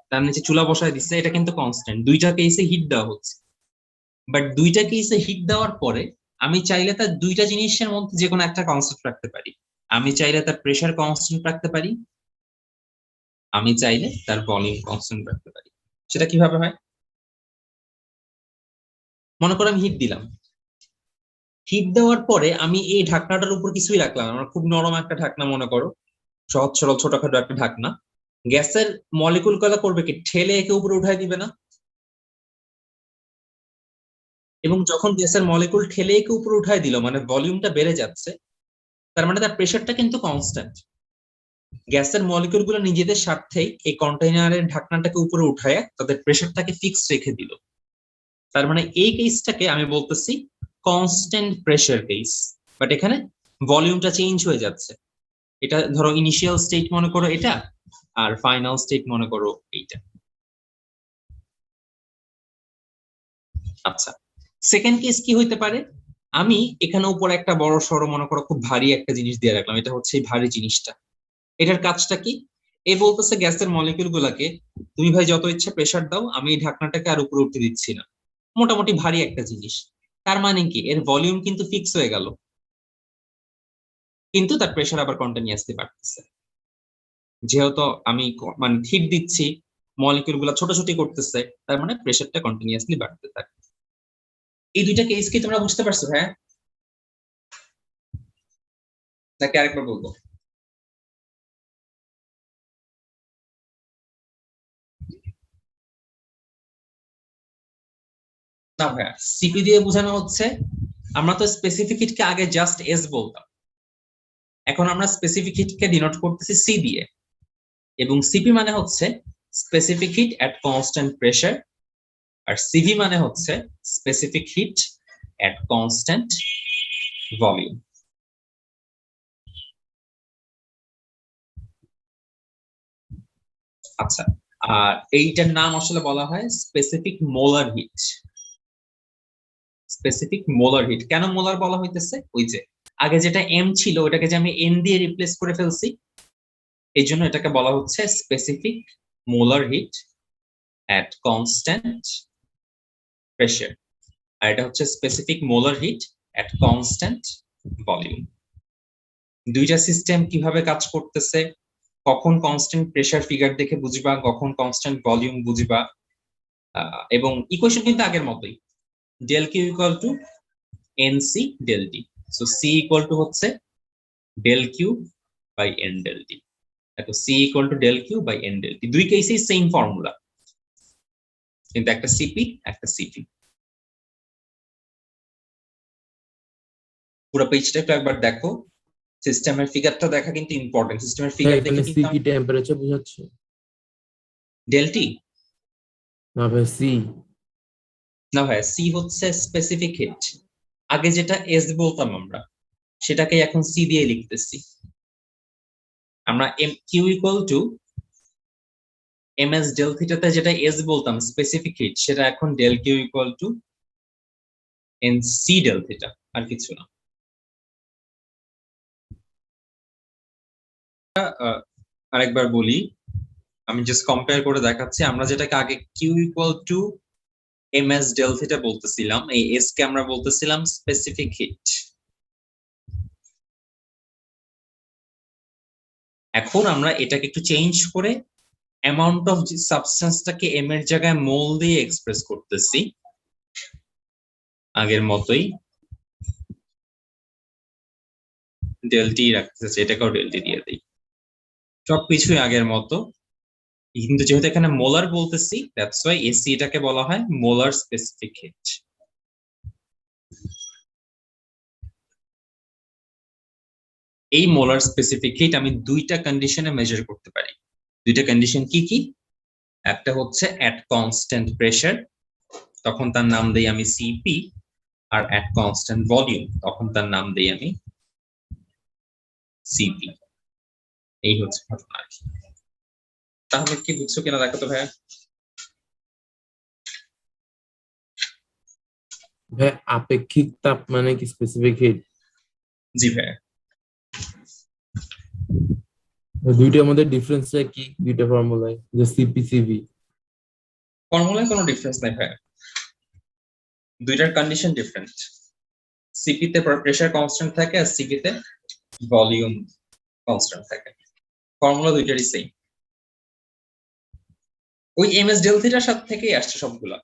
তার নিচে চুলা বসায় দিচ্ছে, এটা কিন্তু কনস্ট্যান্ট, দুইটা কেসে হিট দেওয়া হচ্ছে। বাট দুইটা কেসে হিট দেওয়ার পরে আমি চাইলে তার দুইটা জিনিসের মধ্যে যে কোনো একটা কনস্ট্যান্ট রাখতে পারি। আমি চাইলে তার প্রেসার কনস্ট্যান্ট রাখতে পারি, আমি চাইলে তার ভলিউম কনস্ট্যান্ট রাখতে পারি। সেটা কিভাবে হয়, মনে করো আমি হিট দিলাম, হিট দেওয়ার পরে আমি এই ঢাকনাটার উপর কিছুই রাখলাম, আমার খুব নরম একটা ঢাকনা মনে করো, সহজ সরল ছোটখাটো একটা ঢাকনা, গ্যাসের মলিকুল গুলো করবে কি, ঠেলে একে উপরে উঠাই দিবে না? এবং যখন গ্যাসের মলিকুল ঠেলে একে উপরে উঠাই দিল, মানে ভলিউমটা বেড়ে যাচ্ছে, তার মানে তার প্রেসারটা কিন্তু কনস্ট্যান্ট। গ্যাসের মলিকুল গুলো নিজেদের স্বার্থেই এই কন্টেইনারের ঢাকনাটাকে উপরে উঠায় তাদের প্রেসারটাকে ফিক্স রেখে দিল। তার মানে এই কেসটাকে আমি বলতেছি কনস্ট্যান্ট প্রেসার কেস। বাট এখানে ভলিউমটা চেঞ্জ হয়ে যাচ্ছে। এটা ধরো ইনিশিয়াল স্টেট মনে করো এটা, আর ফাইনাল স্টেট মনে করো এইটা। আচ্ছা, সেকেন্ড কেস কি হইতে পারে, আমি এখানে উপরে একটা বড় সড়ো মনে করো খুব ভারী একটা জিনিস দিয়ে রাখলাম, এটা হচ্ছে এই ভারী জিনিসটা। এটার কাজটা কি, এ বলতেছে গ্যাসের মলিকিউল গুলাকে তুমি ভাই যত ইচ্ছা প্রেসার দাও, আমি এই ঢাকনাটাকে আর উপরে উঠতে দিচ্ছি না। মোটামুটি ভারী একটা জিনিস, তার মানে কি এর ভলিউম কিন্তু ফিক্স হয়ে গেল, কিন্তু তার প্রেসার আবার কন্টিনিউয়াসলি বাড়তেছে। যেহেতু আমি মানে হিট দিচ্ছি, মলিকিউল গুলা ছোটাছুটি করতেছে, তার মানে প্রেসারটা কন্টিনিউয়াসলি বাড়তে থাকে। এই দুইটা কেস কি তোমরা বুঝতে পারছো? হ্যাঁ নাকি আরেকবার বলবো? না ভাইয়া, সিপি দিয়ে বোঝানো হচ্ছে, আমরা তো স্পেসিফিক হিটকে আগে জাস্ট এস বলতাম, এখন আমরা স্পেসিফিক হিটকে ডিনোট করতেছি সি দিয়ে, এবং সিপি মানে হচ্ছে specific heat at constant pressure, আর সিভি মানে হচ্ছে specific heat at constant volume. আচ্ছা, আর এইটার নাম আসলে বলা হয় specific molar heat. Specific molar heat কেন মোলার বলা হইতেছে, ওই যে আগে যেটা এম ছিল ওটাকে যে আমি এন দিয়ে রিপ্লেস করে ফেলছি, এই জন্য এটাকে বলা হচ্ছে specific molar hit at constant pressure, আর এটা হচ্ছে specific molar hit at constant volume. দুইটা সিস্টেম কিভাবে কাজ করতেছে, কখন কনস্ট্যান্ট প্রেসার ফিগার দেখে বুঝবা, কখন কনস্ট্যান্ট ভলিউম বুঝবা, এবং ইকুয়েশন কিন্তু আগের মতোই, del Q equal to N C del D. So C equal to হচ্ছে del Q by N del D. দেখো C equal to del Q by N del D, দুই কেসেই সেম ফর্মুলা, কিন্তু একটা সিপি একটা সিপি। পুরো পেজটা একটু একবার দেখো, সিস্টেমের ফিগারটা দেখা কিন্তু ইম্পর্টেন্ট। সিস্টেমের ফিগার দেখে এখানে সি কিন্তু কি টেম্পারেচার বোঝাচ্ছে? ডেলটি না ভাই, সি না ভাই, সি হচ্ছে স্পেসিফিক হিট, আগে যেটা এস বলতাম আমরা সেটাকে এখন সি দিয়ে লিখতেছি। আমরা M Q equal to M S del থিটাতে যেটা এস বলতাম স্পেসিফিক হিট, সেটা এখন del Q equal to N C del theta, আর কিছু না। আরেকবার বলি, আমি জাস্ট কম্পেয়ার করে দেখাচ্ছি। আমরা যেটাকে আগে Q equal to M S del theta বলতেছিলাম, এই এস কে আমরা বলতেছিলাম স্পেসিফিক হিট, এখন আমরা এটাকে একটু চেঞ্জ করে অ্যামাউন্ট অফ সাবস্টেন্সটাকে এম এর জায়গায় মোল দিয়ে এক্সপ্রেস করতেছি আগের মতোই, ডেলটি রাখতেছি, এটাকেও ডেলটি দিয়ে দিই, সবকিছুই আগের মতো। কিন্তু যেহেতু এখানে মোলার বলতেছি, দ্যাটস ওয়াই এসি এটাকে বলা হয় মোলার স্পেসিফিক হিট। এই মোলার স্পেসিফিক হিট আমি দুইটা কন্ডিশনে মেজার করতে পারি। দুইটা কন্ডিশন কি কি? একটা হচ্ছে অ্যাট কনস্ট্যান্ট প্রেসার, তখন তার নাম দেই আমি সিপি, আর অ্যাট কনস্ট্যান্ট ভলিউম, তখন তার নাম দেই আমি সিপি। এই হচ্ছে ঘটনা আর কি। তাহলে কি বুঝছো কিনা দেখো তো ভাইয়া। ভাই আপেক্ষিক তাপ মানে কি স্পেসিফিক হিট? জি ভাইয়া। দুইটার মধ্যে ডিফারেন্সটা কি দুইটা ফর্মুলায়, যে সিপি সিভি? ফর্মুলায় কোনো ডিফারেন্স নাই ভাইয়া, দুইটার কন্ডিশন ডিফারেন্ট। সিপি তে প্রেসার কনস্ট্যান্ট থাকে আর সিপি তে ভলিউম কনস্ট্যান্ট থাকে, ফর্মুলা দুইটারই সেম। ওই এমএস ডেলথিটার সাথে থেকেই আসছে সবগুলা।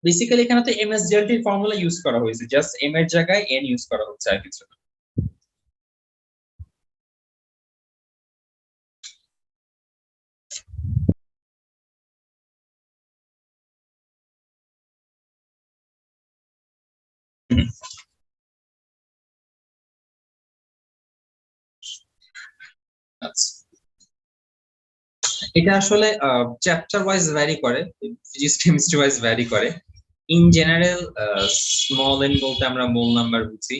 বেসিক্যালি এখানে তো এমএস ডেলথির ফর্মুলা ইউজ করা হয়েছে, জাস্ট এম এর জায়গায় এন ইউজ করা হচ্ছে, আর কিছু না। আচ্ছা, এটা আসলে চ্যাপ্টার ওয়াইজ ভ্যারি করে, ফিজিক্স কেমিস্ট্রি ওয়াইজ ভ্যারি করে। ইন জেনারেল স্মল এন বলতে আমরা মোল নাম্বার বুঝি।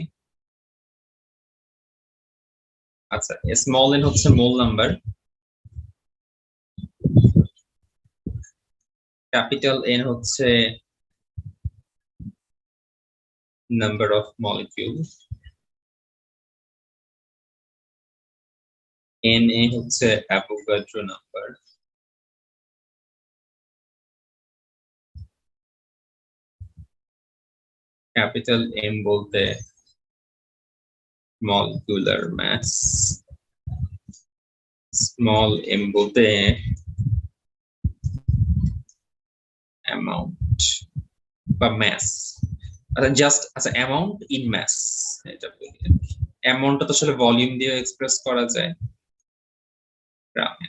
আচ্ছা, স্মল এন হচ্ছে মোল নাম্বার, ক্যাপিটাল এন হচ্ছে number of molecule, N A হচ্ছে অ্যাভোগাড্রো নাম্বার, ক্যাপিটাল এম বলতে মলিকুলার মাস, স্মল এম বলতে অ্যামাউন্ট বা ম্যাস। আচ্ছা জাস্ট, আচ্ছা অ্যামাউন্ট ইন ম্যাস, এটা বলি। অ্যামাউন্টটা তো আসলে ভলিউম দিয়ে এক্সপ্রেস করা যায়, গ্রামে।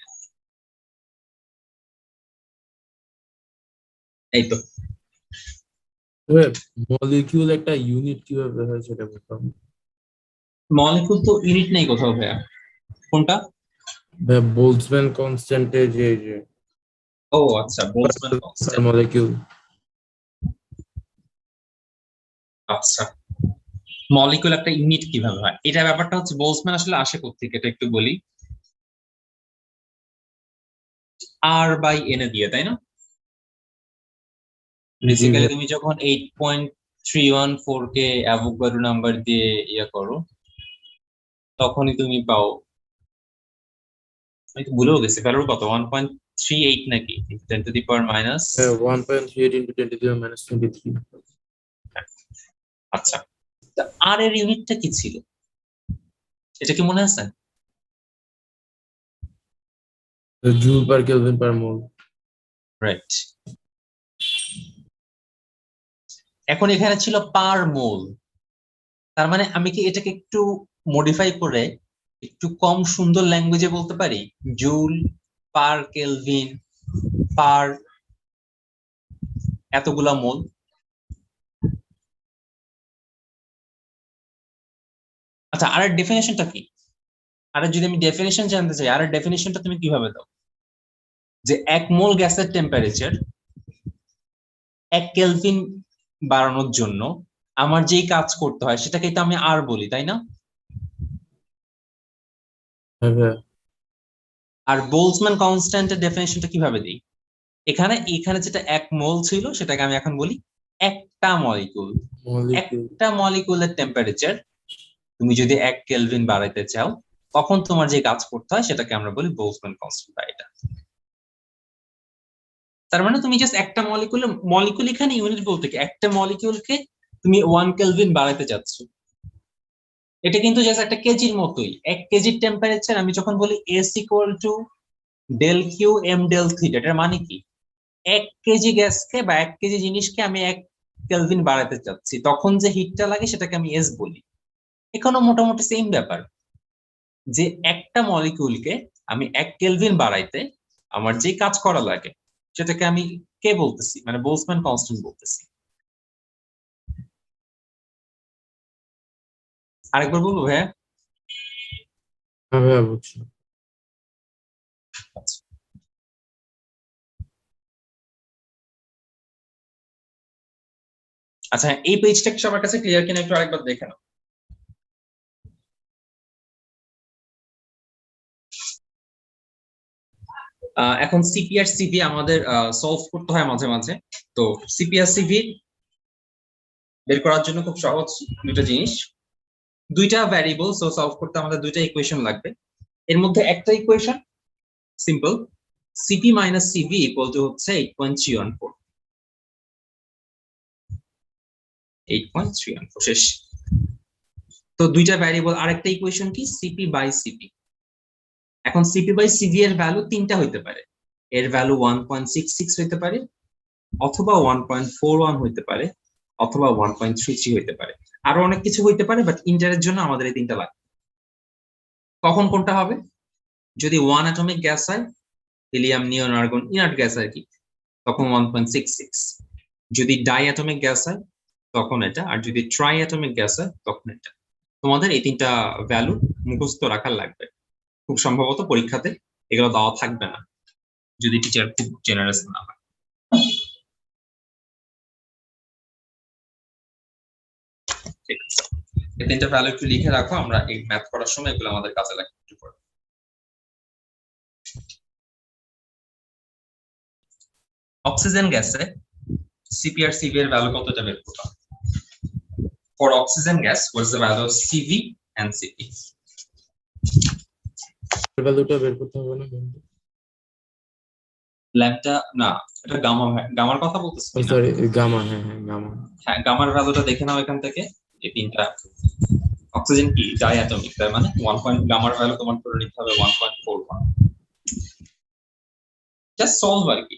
এই তো। মলিকিউল একটা ইউনিট কিভাবে হয় সেটা বলতাম। মলিকুল তো ইউনিট নেই কোথাও ভাইয়া। কোনটা? ভাই বোলজম্যান কনস্ট্যান্টে যে ও আচ্ছা, বোলজম্যান কনস্ট্যান্ট। মলিকিউল। আচ্ছা, মলিকুল একটা ইউনিট কিভাবে হয়, এটা ব্যাপারটা হচ্ছে বোলজম্যান আসলে আসে কোত্থেকে, এটা একটু বলি। আর বাই এন এ দিয়ে, তাই না? বেসিক্যালি তুমি যখন 8.314 কে অ্যাভোগাড্রো নাম্বার দিয়ে ইয়ে করো, তখনই তুমি পাও, আমি তো ভুলেও গেছি ভ্যালু কত, 1.38 নাকি 10 two the power minus. 1.38 into 10 to the minus 23। আচ্ছা, আর এর ইউনিটটা কি ছিল, এটা কি মনে আছে? জুল পার কেলভিন পার মোল। রাইট। এখন এখানে ছিল পার মোল, তার মানে আমি কি এটাকে একটু মডিফাই করে একটু কম সুন্দর ল্যাঙ্গুয়েজে বলতে পারি, জুল পার কেলভিন পার এতগুলা মোল। আচ্ছা, আর এর ডেফিনেশনটা কি? আর যদি আমি ডেফিনেশন জানতে চাই, আর ডেফিনেশনটা তুমি কিভাবে দাও? যে 1 মোল গ্যাসের টেম্পারেচার 1 কেলভিন বাড়ানোর জন্য আমার যেই কাজ করতে হয় সেটাকে তো আমি আর বলি, তাই না? আর বোলজম্যান কনস্ট্যান্টের ডেফিনেশনটা কিভাবে দিই? এখানে এখানে যেটা 1 মোল ছিল সেটাকে আমি এখন বলি একটা মলিকুল। একটা মলিকুলের টেম্পারেচার তুমি যদি 1 কেলভিন বাড়াইতে চাও, তখন তোমার যে কাজ করতে হয় সেটাকে আমরা বলি বোলজম্যান কনস্ট্যান্ট। এটা তার মানে তুমি জাস্ট একটা মলিকুল এখানে ইউনিট বলতে কি, একটা মলিকিউলকে তুমি 1 কেলভিন বাড়াইতে চাচ্ছ, এটা কিন্তু জাস্ট একটা কেজির মতোই। 1 কেজির টেম্পারেচার আমি যখন বলি S equal to del Q M del theta, এটার মানে কি 1 কেজি গ্যাসকে বা 1 কেজি জিনিসকে আমি 1 কেলভিন বাড়াতে চাচ্ছি, তখন যে হিটটা লাগে সেটাকে আমি এস বলি। এখানেও মোটামুটি সেম ব্যাপার, যে একটা মলিকিউলকে আমি 1 কেলভিন বাড়াইতে আমার যে কাজ করা লাগে সেটাকে আমি কে বলতেছি, মানে বোলসম্যান কনস্ট্যান্ট বলতেছি। আরেকবার বলবো ভাইয়া? হ্যাঁ ভাইয়া বুঝছি। আচ্ছা, এই পেজটা কি সবার কাছে ক্লিয়ার কিনা একটু আরেকবার দেখে নাও। এখন সিপি আর সিভি আমাদের সলভ করতে হয় মাঝে মাঝে। তো সিপি আর সিভি বের করার জন্য খুব সহজ দুটো জিনিস, দুইটা ভ্যারিয়েবল, সো সলভ করতে আমাদের দুইটা ইকুয়েশন লাগবে। এর মধ্যে একটা equation simple, CP minus CV equal to হচ্ছে 8.314। 8.314 শেষ। তো দুইটা ভ্যারিয়েবল, আরেকটা ইকুয়েশন কি সিপি বাই সিপি। এখন সিপি বাই সিভি এর ভ্যালু তিনটা হইতে পারে, এর ভ্যালু 1.66 হইতে পারে, অথবা 1.41 হইতে পারে, অথবা 1.33 হইতে পারে, আরো অনেক কিছু হইতে পারে, বাট ইন্টারের জন্য আমাদের এই তিনটা লাগবে। কখন কোনটা হবে? যদি 1 অ্যাটমিক গ্যাস হয়, helium neon argon inert gas আর কি, তখন 1.66। যদি ডাই অ্যাটমিক গ্যাস হয় তখন এটা, আর যদি ট্রাই অ্যাটমিক গ্যাস হয় তখন এটা। তোমাদের এই তিনটা ভ্যালু মুখস্থ রাখার লাগবে, খুব সম্ভবত পরীক্ষাতে এগুলো দেওয়া থাকবে না যদি টিচার খুব জেনারেস না হয়। ঠিক আছে, এই তিনটা ভ্যালু একটু লিখে রাখো, আমরা এই ম্যাথ করার সময় এগুলো আমাদের কাজে লাগবে একটু পরে। অক্সিজেন গ্যাসে সিপি আর সিভি এর ভ্যালু কতটা বের করতে হবে? For oxygen gas, what is the value of CV and CP? ভ্যালুটা বের করতে হবে না বন্ধু? ল্যাম্পটা না, এটা গামা, গামার কথা বলতেছি না? সরি, গামা, হ্যাঁ হ্যাঁ গামা। হ্যাঁ, গামার ভ্যালুটা দেখে নাও এখান থেকে। এই তিনটা অক্সিজেন কি ডাই অ্যাটমিক, তার মানে 1. গামার ভ্যালু তোমার করে নিতে হবে 1.41। জাস্ট সলভ আর কি।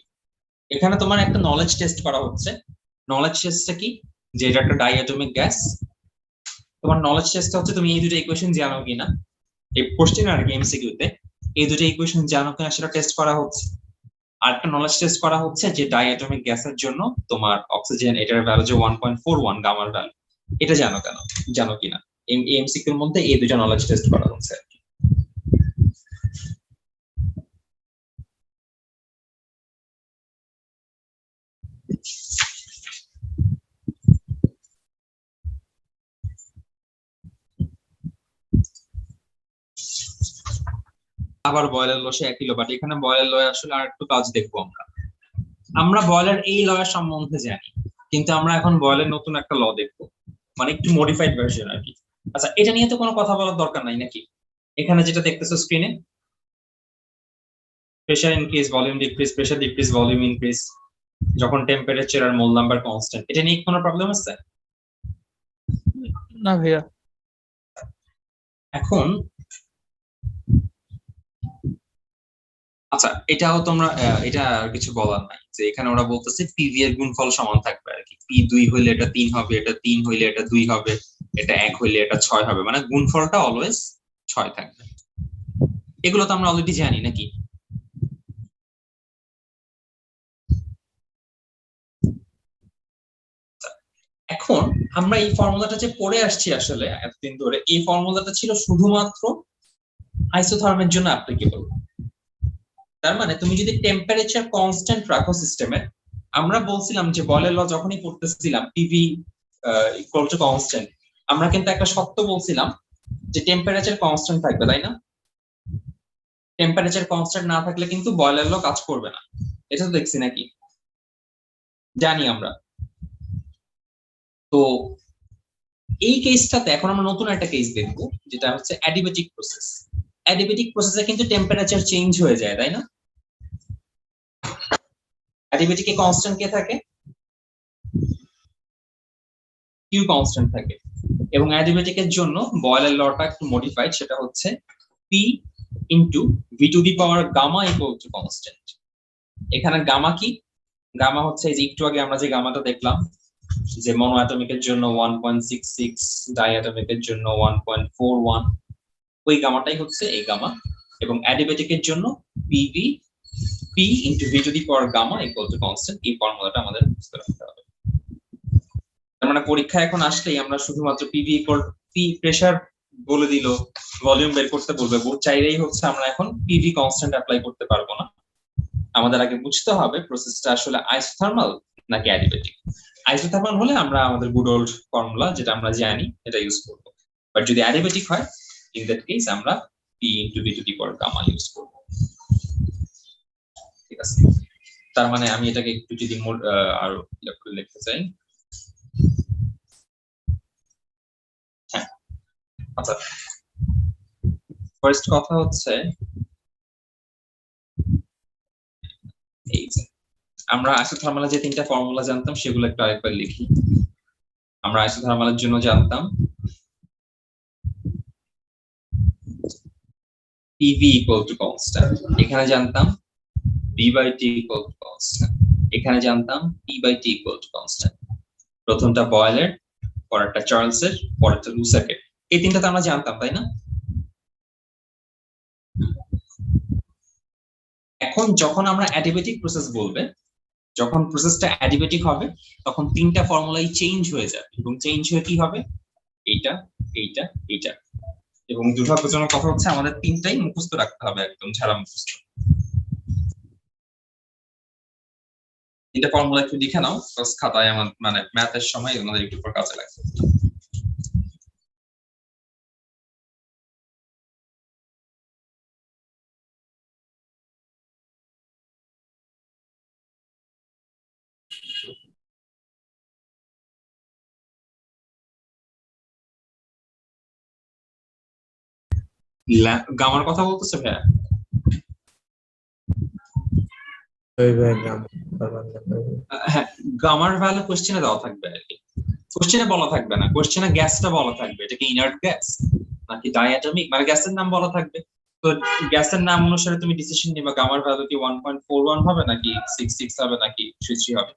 এখানে তোমার একটা নলেজ টেস্ট করা হচ্ছে। নলেজ টেস্টটা কি? যে এটা একটা ডাই অ্যাটমিক গ্যাস। তোমার নলেজ টেস্টটা হচ্ছে তুমি এই দুটো ইকুয়েশন জানো কিনা, এই কোশ্চেন আর কি এমসিকিউতে এই দুটো ইকুয়েশন জানো কিনা সেটা টেস্ট করা হচ্ছে। আর একটা নলেজ টেস্ট করা হচ্ছে যে ডাই অ্যাটমিক গ্যাসের জন্য তোমার অক্সিজেন এটার ভ্যালু যে 1.41 গামার ভ্যালু, এটা জানো কিনা। এই এমসিকিউর মধ্যে এই দুটো নলেজ টেস্ট করা হচ্ছে। আবার বয়লের ল সে একই ল, বাট এখানে বয়লের ল আসলে আর একটু কাজ দেখবো আমরা। আমরা বয়লের এই লয়ের সম্বন্ধে জানি, কিন্তু আমরা এখন বয়লের নতুন একটা ল দেখবো, মানে একটু মডিফাইড ভার্সন আর কি। আচ্ছা, এটা নিয়ে তো কোনো কথা বলার দরকার নাই নাকি? এখানে যেটা দেখতেছো স্ক্রিনে, pressure increase volume decrease, pressure decrease volume increase যখন টেম্পারেচার আর মোল নাম্বার কনস্ট্যান্ট, এটা নিয়ে কোনো প্রবলেম আছে? না ভাইয়া। এখন আচ্ছা, এটাও তোমরা এটা আর কিছু বলার নাই, যে এখানে ওরা বলতেছে পিভি এর গুণফল সমান থাকবে আর কি। পি 2 হইলে এটা 3 হবে, এটা 3 হইলে এটা 2 হবে, এটা 1 হইলে এটা 6 হবে, মানে গুণফলটা অলওয়েজ 6 থাকবে। এগুলো তো আমরা অলরেডি জানি নাকি? এখন আমরা এই ফর্মুলাটা যে পড়ে আসছি আসলে এতদিন ধরে, এই ফর্মুলাটা ছিল শুধুমাত্র আইসোথার্মের জন্য অ্যাপ্লিকেবল। তার মানে তুমি যদি টেম্পারেচার কনস্ট্যান্ট রাখো সিস্টেমে, আমরা বলছিলাম যে বয়লের ল যখনই পড়তেছিলাম পিভি ইকুয়াল টু কনস্ট্যান্ট, আমরা কিন্তু একটা সত্য বলছিলাম যে টেম্পারেচার কনস্ট্যান্ট থাকবে, তাই না? টেম্পারেচার কনস্ট্যান্ট না থাকলে কিন্তু বয়লের ল কাজ করবে না, এটা তো দেখছি নাকি? জানি আমরা। তো এই কেসটাতে এখন আমরা নতুন একটা কেস দেখবো, যেটা হচ্ছে অ্যাডিবেটিক প্রসেস। অ্যাডিবেটিক প্রসেসে কিন্তু টেম্পারেচার চেঞ্জ হয়ে যায়, তাই না? অ্যাডিবেটিকে কনস্ট্যান্ট কে থাকে? কিউ কনস্ট্যান্ট থাকে। এবং অ্যাডিবেটিকের জন্য বয়েলের লটা একটু মডিফাইড, সেটা হচ্ছে p into v to the power gamma equal to constant. এখানে গামা কি? গামা হচ্ছে এই যে একটু আগে আমরা যে গামাটা দেখলাম যে মনোঅ্যাটমিকের জন্য 1.66, ডাইঅ্যাটমিকের জন্য 1.41, ওই গামাটাই হচ্ছে এই গামা। এবং অ্যাডিবেটিকের জন্য pv p into v to the power gamma equal to constant. এই ফর্মুলাটা আমাদের মুখস্থ রাখতে হবে। তার মানে পরীক্ষা এখন আসলেই আমরা শুধুমাত্র pv ইকুয়াল p প্রেসার বলে দিল, ভলিউম বের করতে বলবে, বোর্ড চাইলেই হচ্ছে আমরা এখন pv কনস্ট্যান্ট অ্যাপ্লাই করতে পারবো না। আমাদের আগে বুঝতে হবে প্রসেসটা আসলে আইসোথার্মাল নাকি অ্যাডিবেটিক। আইসোথার্মাল হলে আমরা আমাদের গুড ওল্ড ফর্মুলা যেটা আমরা জানি এটা ইউজ করব, বাট যদি অ্যাডিবেটিক হয় ইন দ্যাট কেস আমরা p into v to the power gamma use করব। ঠিক আছে, তার মানে আমি এটাকে একটু যদি আরো লিখতে চাই, হ্যাঁ আচ্ছা, ফার্স্ট কথা হচ্ছে এই যে আমরা আইসোথার্মালে যে তিনটা ফর্মুলা জানতাম সেগুলো একটু আরেকবার লিখি। আমরা আইসোথার্মালের জন্য জানতাম pv ইকুয়াল টু কনস্ট্যান্ট, এখানে জানতাম v by t equal to constant, এখানে জানতাম p by t equal to constant. প্রথমটা বয়েলের, পরেরটা চার্লসের, পরেরটা লুসাকের। এই তিনটা তো আমরা জানতাম, তাই না? এখন যখন আমরা অ্যাডিবেটিক প্রসেস বলবে, যখন প্রসেসটা অ্যাডিবেটিক হবে তখন তিনটা ফর্মুলাই চেঞ্জ হয়ে যাবে, এবং চেঞ্জ হয়ে কি হবে? এইটা, এইটা, এইটা। এবং দুর্ভাগ্যজনক কথা হচ্ছে আমাদের তিনটাই মুখস্থ রাখতে হবে, একদম ছাড়া মুখস্থ। তিনটা ফর্মুলা একটু লিখে নাও খাতায়, আমার মানে ম্যাথের সময় আমাদের একটু পর কাজে লাগবে। গামার কথা বলতেছে ভাইয়া? হ্যাঁ, গামার ভ্যালু কোশ্চেনে দেওয়া থাকবে আর কি, কোশ্চেনে বলা থাকবে না। কোশ্চেনে গ্যাসটা বলা থাকবে, এটা কি ইনার্ট গ্যাস নাকি ডায়াটমিক, মানে গ্যাসের নাম বলা থাকবে। তো গ্যাসের নাম অনুসারে তুমি ডিসিশন নিবা গামার ভ্যালু কি 1.41 হবে নাকি 66 হবে নাকি 33 হবে।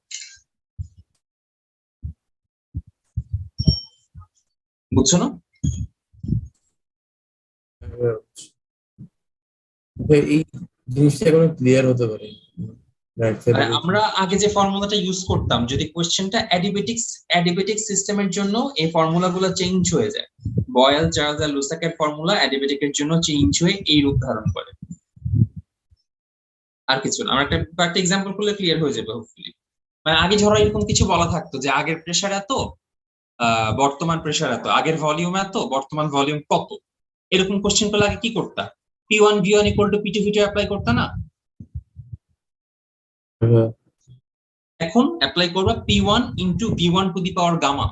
বুঝছো না? এই জিনিসটা এখন ক্লিয়ার হতে পারে। আমরা আগে যে ফর্মুলাটা ইউজ করতাম, যদি কোশ্চেনটা অ্যাডিবেটিক সিস্টেমের জন্য এই ফর্মুলাগুলো চেঞ্জ হয়ে যায়, বয়েল, চার্লস আর লুসাকের ফর্মুলা অ্যাডিবেটিকের জন্য চেঞ্জ হয়ে এই রূপ ধারণ করে, আর কিছু না। আমরা একটা এক্সাম্পল করলে ক্লিয়ার হয়ে যাবে হোপফুলি। মানে আগে ধরো এরকম কিছু বলা থাকতো যে আগের প্রেসার এত, বর্তমান প্রেসার এত, আগের ভলিউম এত, বর্তমান ভলিউম কত। এরকম কোশ্চেন করলে আগে কি করতা? p1 v1 equal to p2 v2 apply করতা না? এখন অ্যাপ্লাই করবা p1 into v1 to the power gamma.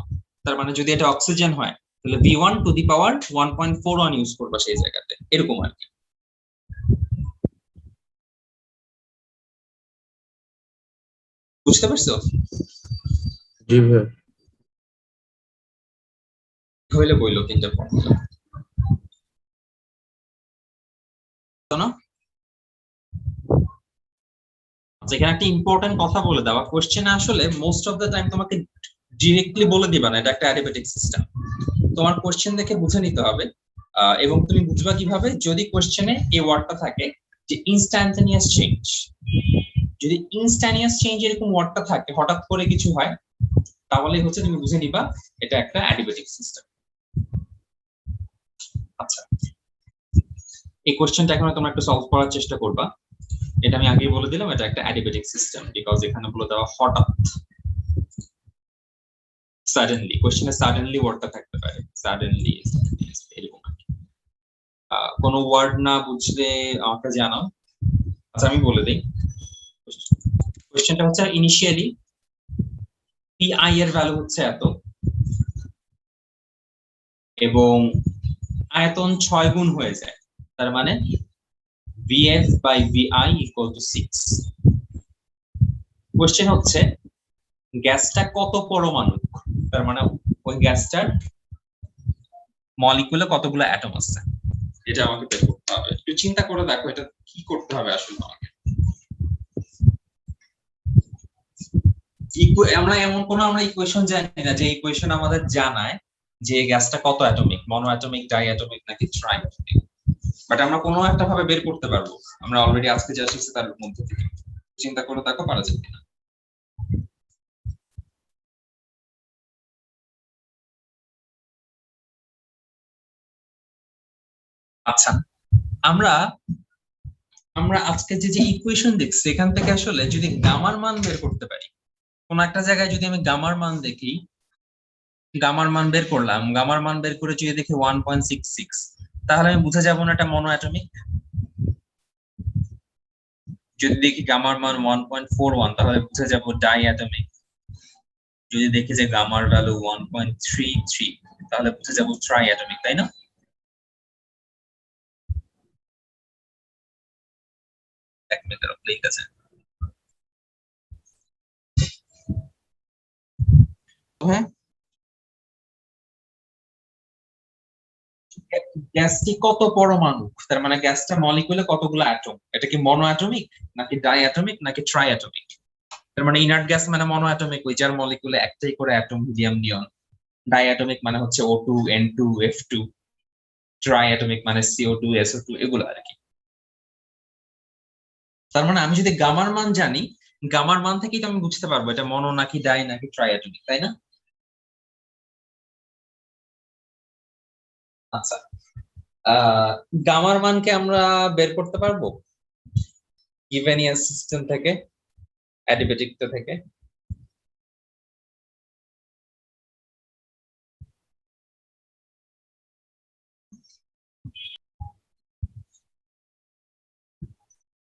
তার মানে যদি এটা অক্সিজেন হয় তাহলে v1 to the power 1.41 use করবা সেই জায়গাতে, এরকম আর কি। বুঝতে পারছো? জি ভাই। হইলে বইলো তিনটা ফর্মুলা না। যেখানে একটা ইম্পর্টেন্ট কথা বলে দেওয়া, কোশ্চেনে আসলে মোস্ট অফ দ্য টাইম তোমাকে ডিরেক্টলি বলে দিবা না এটা একটা অ্যাডিবেটিক সিস্টেম। তোমার কোশ্চেন দেখে বুঝে নিতে হবে, এবং তুমি বুঝবা কিভাবে? যদি কোশ্চেনে এই ওয়ার্ডটা থাকে যে ইনস্ট্যান্টানিয়াস চেঞ্জ, যদি ইনস্ট্যান্টানিয়াস চেঞ্জ এরকম ওয়ার্ডটা থাকে, হঠাৎ করে কিছু হয়, তাহলে হচ্ছে তুমি বুঝে নিবা এটা একটা অ্যাডিবেটিক সিস্টেম। আচ্ছা, এই কোশ্চেনটা এখন তোমরা একটু সলভ করার চেষ্টা করবা। এটা আমি আগেই বলে দিলাম, এটা একটা অ্যাডিবেটিক সিস্টেম, বিকজ এখানে বলে দেওয়া হঠাৎ, সাডেনলি। কোশ্চেনে সাডেনলি ওয়ার্ডটা থাকতে পারে, সাডেনলি এরকম। কোনো ওয়ার্ড না বুঝলে আমাকে জানাও। আচ্ছা, আমি বলে দিই। কোশ্চেনটা হচ্ছে ইনিশিয়ালি পিআই এর ভ্যালু হচ্ছে এত, এবং আয়তন 6 গুণ হয়ে যায়, তার মানে VF by VI equal to 6। Question হচ্ছে গ্যাসটা কত পরমাণু, তার মানে ওই গ্যাসটার মলিকুলে কতগুলো অ্যাটম আছে এটা আমাকে বের করতে হবে। একটু চিন্তা করে দেখো এটা কি করতে হবে আসলে আমাকে। আমরা এমন কোন আমরা ইকুয়েশন জানি না যে ইকুয়েশন আমাদের জানায় যে গ্যাসটা কত অ্যাটমিক, মনো অ্যাটমিক, ডাই অ্যাটমিক নাকি ট্রাই অ্যাটমিক, বাট আমরা কোনো একটা ভাবে বের করতে পারবো। আমরা অলরেডি আজকে যা শিখছি তার মধ্যে থেকে চিন্তা করে দেখো পারা যাবে কিনা। আচ্ছা, আমরা আমরা আজকে যে ইকুয়েশন দেখছি এখান থেকে আসলে যদি গামার মান বের করতে পারি, কোন একটা জায়গায় যদি আমি গামার মান দেখি, গামার মান বের করলাম, গামার মান বের করে যদি দেখি 1.66, তাহলে আমি বুঝে যাবো না এটা মনো অ্যাটমিক। যদি দেখি গামার মান 1.41 তাহলে বুঝে যাবো ডাই অ্যাটমিক। যদি দেখি যে গামার ভ্যালু 1.33 তাহলে বুঝে যাবো ট্রাই অ্যাটমিক, তাই না? এক মিনিটের প্লেক আছে। হ্যাঁ, গ্যাসটি কত পরমাণু, তার মানে গ্যাসটা মলিকুলে কতগুলো অ্যাটম, এটা কি মনো অ্যাটমিক নাকি ডাই অ্যাটমিক নাকি ট্রাই অ্যাটমিক? তার মানে ইনার্ট গ্যাস মানে মনো অ্যাটমিক, ওই যার মলিকুলে একটাই করে অ্যাটম, হিলিয়াম নিয়ন। ডাই অ্যাটমিক মানে হচ্ছে O2 N2 F2। Try atomic মানে CO2 SO2 এগুলো আর কি। তার মানে আমি যদি গামার মান জানি, গামার মান থেকেই তো আমি বুঝতে পারবো এটা মনো নাকি ডাই নাকি ট্রাই অ্যাটমিক, তাই না? আচ্ছা, গামার মানকে আমরা বের করতে পারবো ইভেনিয়াস সিস্টেম থেকে, অ্যাডিবেটিক থেকে?